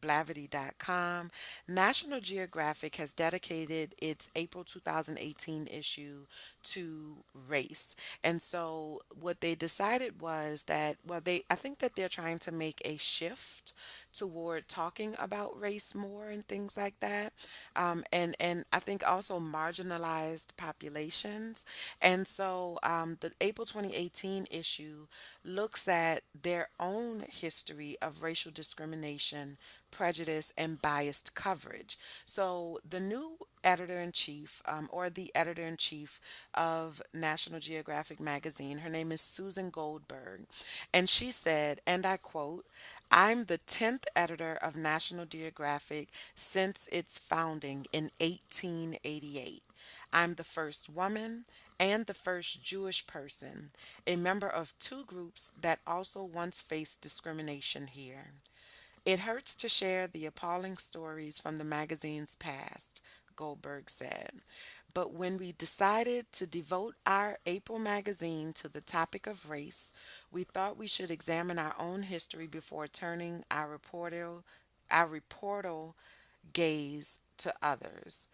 Blavity.com. National Geographic has dedicated its April 2018 issue to race. And so what they decided was that, well, I think that they're trying to make a shift toward talking about race more and things like that. And I think also marginalized populations. And so the April 2018 issue looks at their own history of racial discrimination, prejudice, and biased coverage. So the new editor in chief, or the editor in chief of National Geographic magazine, her name is Susan Goldberg, and she said, and I quote, I'm the 10th editor of National Geographic since its founding in 1888. I'm the first woman and the first Jewish person, a member of two groups that also once faced discrimination here. It hurts to share the appalling stories from the magazine's past, Goldberg said. But when we decided to devote our April magazine to the topic of race, we thought we should examine our own history before turning our reportal gaze to others.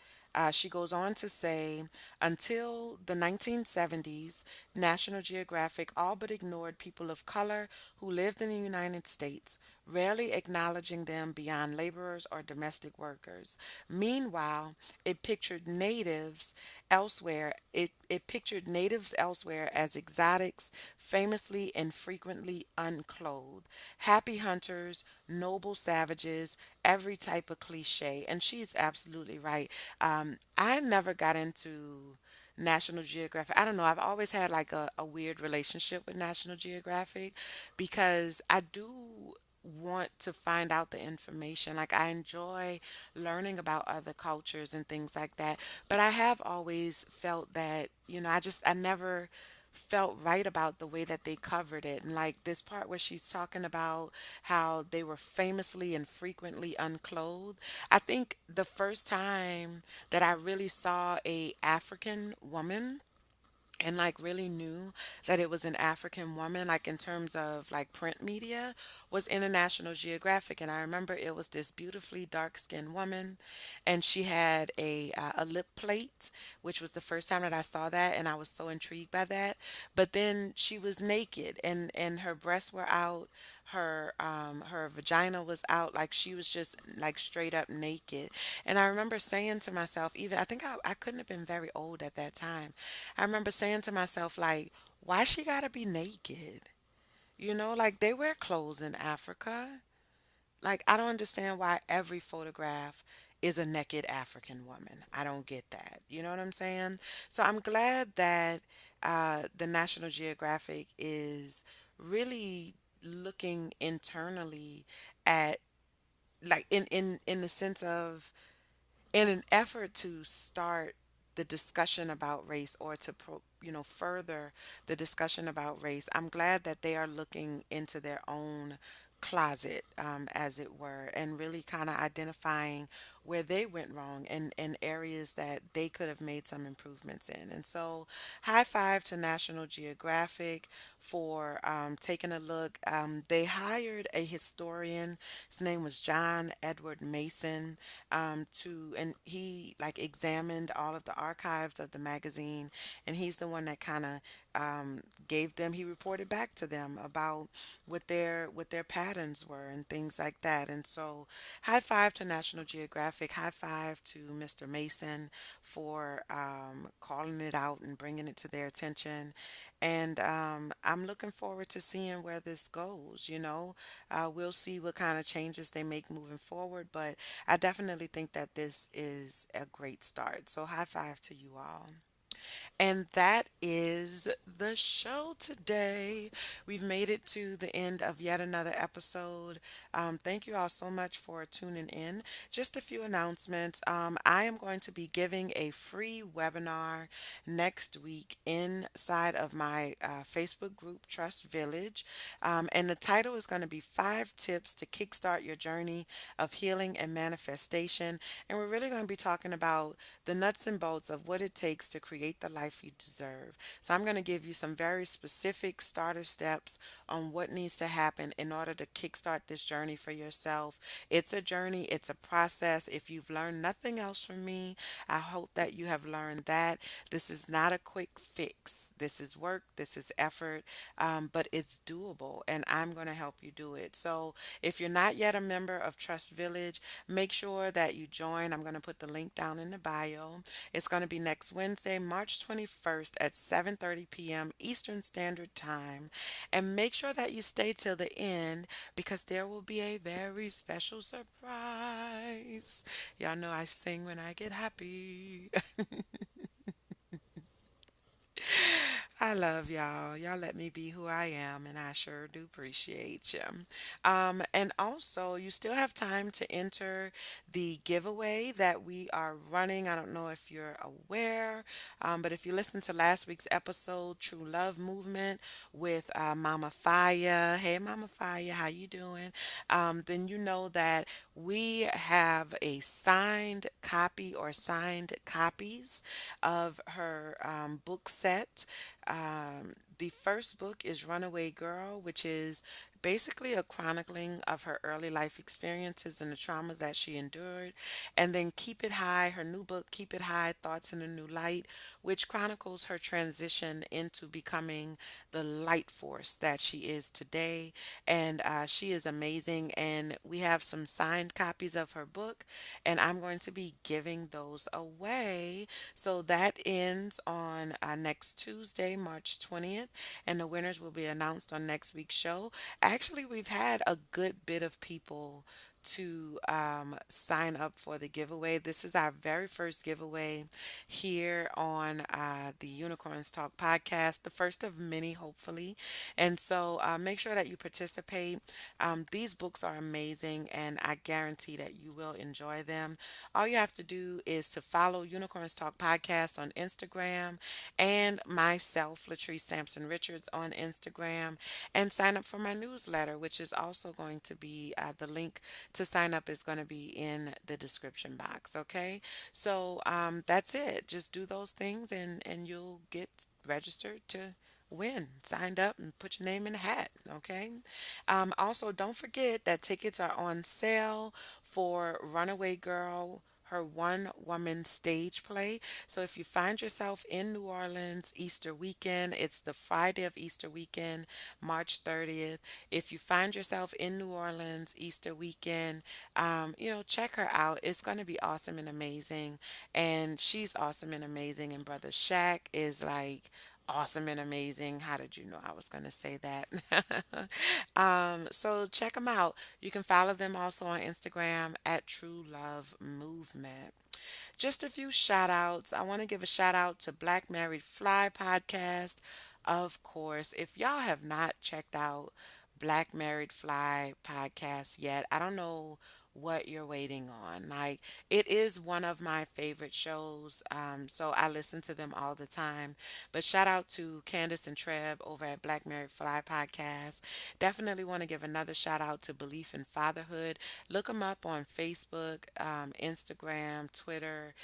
She goes on to say, until the 1970s, National Geographic all but ignored people of color who lived in the United States, rarely acknowledging them beyond laborers or domestic workers. Meanwhile, it pictured natives elsewhere as exotics, famously and frequently unclothed, happy hunters, noble savages, every type of cliche. And she's absolutely right. I never got into National Geographic. I don't know. I've always had like a weird relationship with National Geographic because I do want to find out the information. Like I enjoy learning about other cultures and things like that. But I have always felt that, I never felt right about the way that they covered it. And like this part where she's talking about how they were famously and frequently unclothed. I think the first time that I really saw a African woman and like really knew that it was an African woman, like in terms of like print media, was in a National Geographic. And I remember it was this beautifully dark skinned woman, and she had a lip plate, which was the first time that I saw that, and I was so intrigued by that. But then she was naked, and her breasts were out, her vagina was out, like she was just like straight up naked. And I remember saying to myself, even I think I couldn't have been very old at that time. I remember saying to myself, like, why she gotta be naked? Like they wear clothes in Africa. Like, I don't understand why every photograph is a naked African woman. I don't get that. You know what I'm saying? So I'm glad that the National Geographic is really looking internally at, like, in the sense of, in an effort to start the discussion about race, or to further the discussion about race. I'm glad that they are looking into their own closet, as it were, and really kind of identifying where they went wrong and areas that they could have made some improvements in. And so, high five to National Geographic for taking a look. They hired a historian. His name was John Edward Mason, and he like examined all of the archives of the magazine, and he's the one that kind of gave them. He reported back to them about what their patterns were and things like that. And so, high five to National Geographic. High five to Mr. Mason for calling it out and bringing it to their attention. And I'm looking forward to seeing where this goes. We'll see what kind of changes they make moving forward, but I definitely think that this is a great start. So, high five to you all. And that is the show today. We've made it to the end of yet another episode. Thank you all so much for tuning in. Just a few announcements. I am going to be giving a free webinar next week inside of my Facebook group, Trust Village. And the title is going to be Five Tips to Kickstart Your Journey of Healing and Manifestation. And we're really going to be talking about the nuts and bolts of what it takes to create the life you deserve. So, I'm going to give you some very specific starter steps on what needs to happen in order to kickstart this journey for yourself. It's a journey, it's a process. If you've learned nothing else from me, I hope that you have learned that this is not a quick fix. This is work, this is effort, but it's doable, and I'm going to help you do it. So, if you're not yet a member of Trust Village, make sure that you join. I'm going to put the link down in the bio. It's going to be next Wednesday, March 21st at 7:30 p.m. Eastern Standard Time. And make sure that you stay till the end because there will be a very special surprise. Y'all know I sing when I get happy. I love y'all. Y'all let me be who I am, and I sure do appreciate you. And also, you still have time to enter the giveaway that we are running. I don't know if you're aware, but if you listen to last week's episode, True Love Movement with Mama Faya. Hey, Mama Faya, how you doing? Then you know that we have a signed copy or signed copies of her book set. The first book is Runaway Girl, which is basically a chronicling of her early life experiences and the trauma that she endured. And then Keep It High, her new book, Keep It High Thoughts in a New Light, which chronicles her transition into becoming the light force that she is today. And she is amazing. And we have some signed copies of her book, and I'm going to be giving those away. So that ends on next Tuesday, March 20th, and the winners will be announced on next week's show. Actually, we've had a good bit of people to sign up for the giveaway. This is our very first giveaway here on the Unicorns Talk podcast, the first of many, hopefully. And so make sure that you participate. These books are amazing, and I guarantee that you will enjoy them. All you have to do is to follow Unicorns Talk podcast on Instagram and myself, Latrice Sampson Richards, on Instagram, and sign up for my newsletter, which is also going to be the link to sign up is going to be in the description box. Okay, so that's it. Just do those things, and you'll get registered to win. Signed up and put your name in the hat. Okay. Also, don't forget that tickets are on sale for Runaway Girl, her one woman stage play. So if you find yourself in New Orleans Easter weekend, it's the Friday of Easter weekend, March 30th. If you find yourself in New Orleans Easter weekend, check her out. It's going to be awesome and amazing. And she's awesome and amazing. And Brother Shaq is like, awesome and amazing. How did you know I was going to say that? So check them out. You can follow them also on Instagram at True Love Movement. Just a few shout outs. I want to give a shout out to Black Married Fly podcast. Of course, if y'all have not checked out Black Married Fly podcast yet, I don't know what you're waiting on. Like, it is one of my favorite shows, so I listen to them all the time. But shout out to Candace and Treb over at Black Married Fly Podcast. Definitely want to give another shout out to Belief in Fatherhood. Look them up on Facebook, Instagram, Twitter.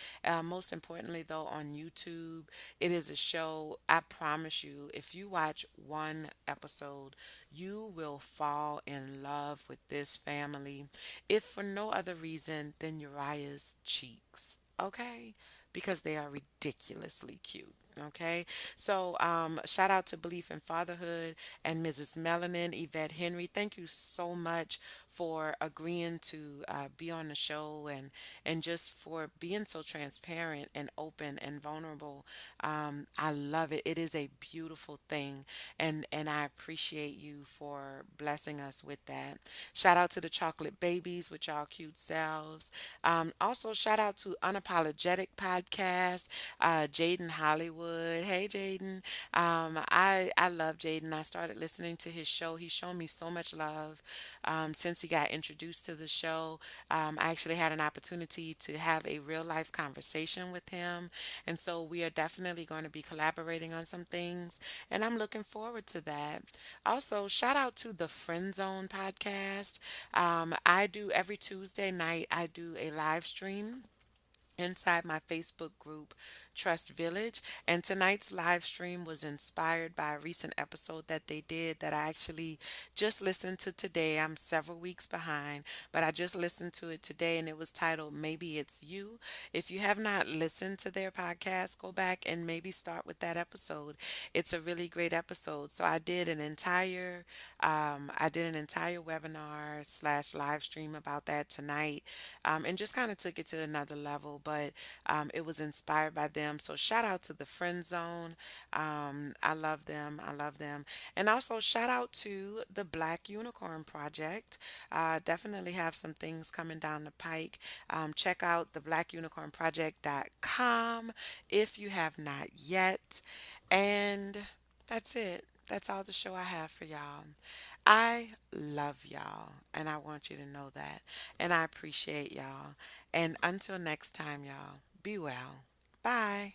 Most importantly, though, on YouTube. It is a show, I promise you, if you watch one episode, you will fall in love with this family, if for no other reason than Uriah's cheeks. Okay? Because they are ridiculously cute. Okay, so shout out to Belief in Fatherhood and Mrs. Melanin, Yvette Henry. Thank you so much for agreeing to be on the show, and just for being so transparent and open and vulnerable. I love it. It is a beautiful thing, and I appreciate you for blessing us with that. Shout out to the chocolate babies with y'all cute selves. Also, shout out to Unapologetic Podcast, Jaden Hollywood. Hey, Jaden. I love Jaden. I started listening to his show. He's shown me so much love since he got introduced to the show. I actually had an opportunity to have a real life conversation with him, and so we are definitely going to be collaborating on some things, and I'm looking forward to that. Also, shout out to the Friend Zone podcast. I do every Tuesday night, I do a live stream inside my Facebook group, Trust Village. And tonight's live stream was inspired by a recent episode that they did that I actually just listened to today. I'm several weeks behind, but I just listened to it today, and it was titled Maybe It's You. If you have not listened to their podcast, go back and maybe start with that episode. It's a really great episode. So I did an entire webinar slash live stream about that tonight, and just kind of took it to another level. But it was inspired by them. So shout out to the Friend Zone. I love them. I love them. And also shout out to the Black Unicorn Project. Definitely have some things coming down the pike. Check out the blackunicornproject.com if you have not yet. And that's it. That's all the show I have for y'all. I love y'all, and I want you to know that. And I appreciate y'all. And until next time, y'all, be well. Bye.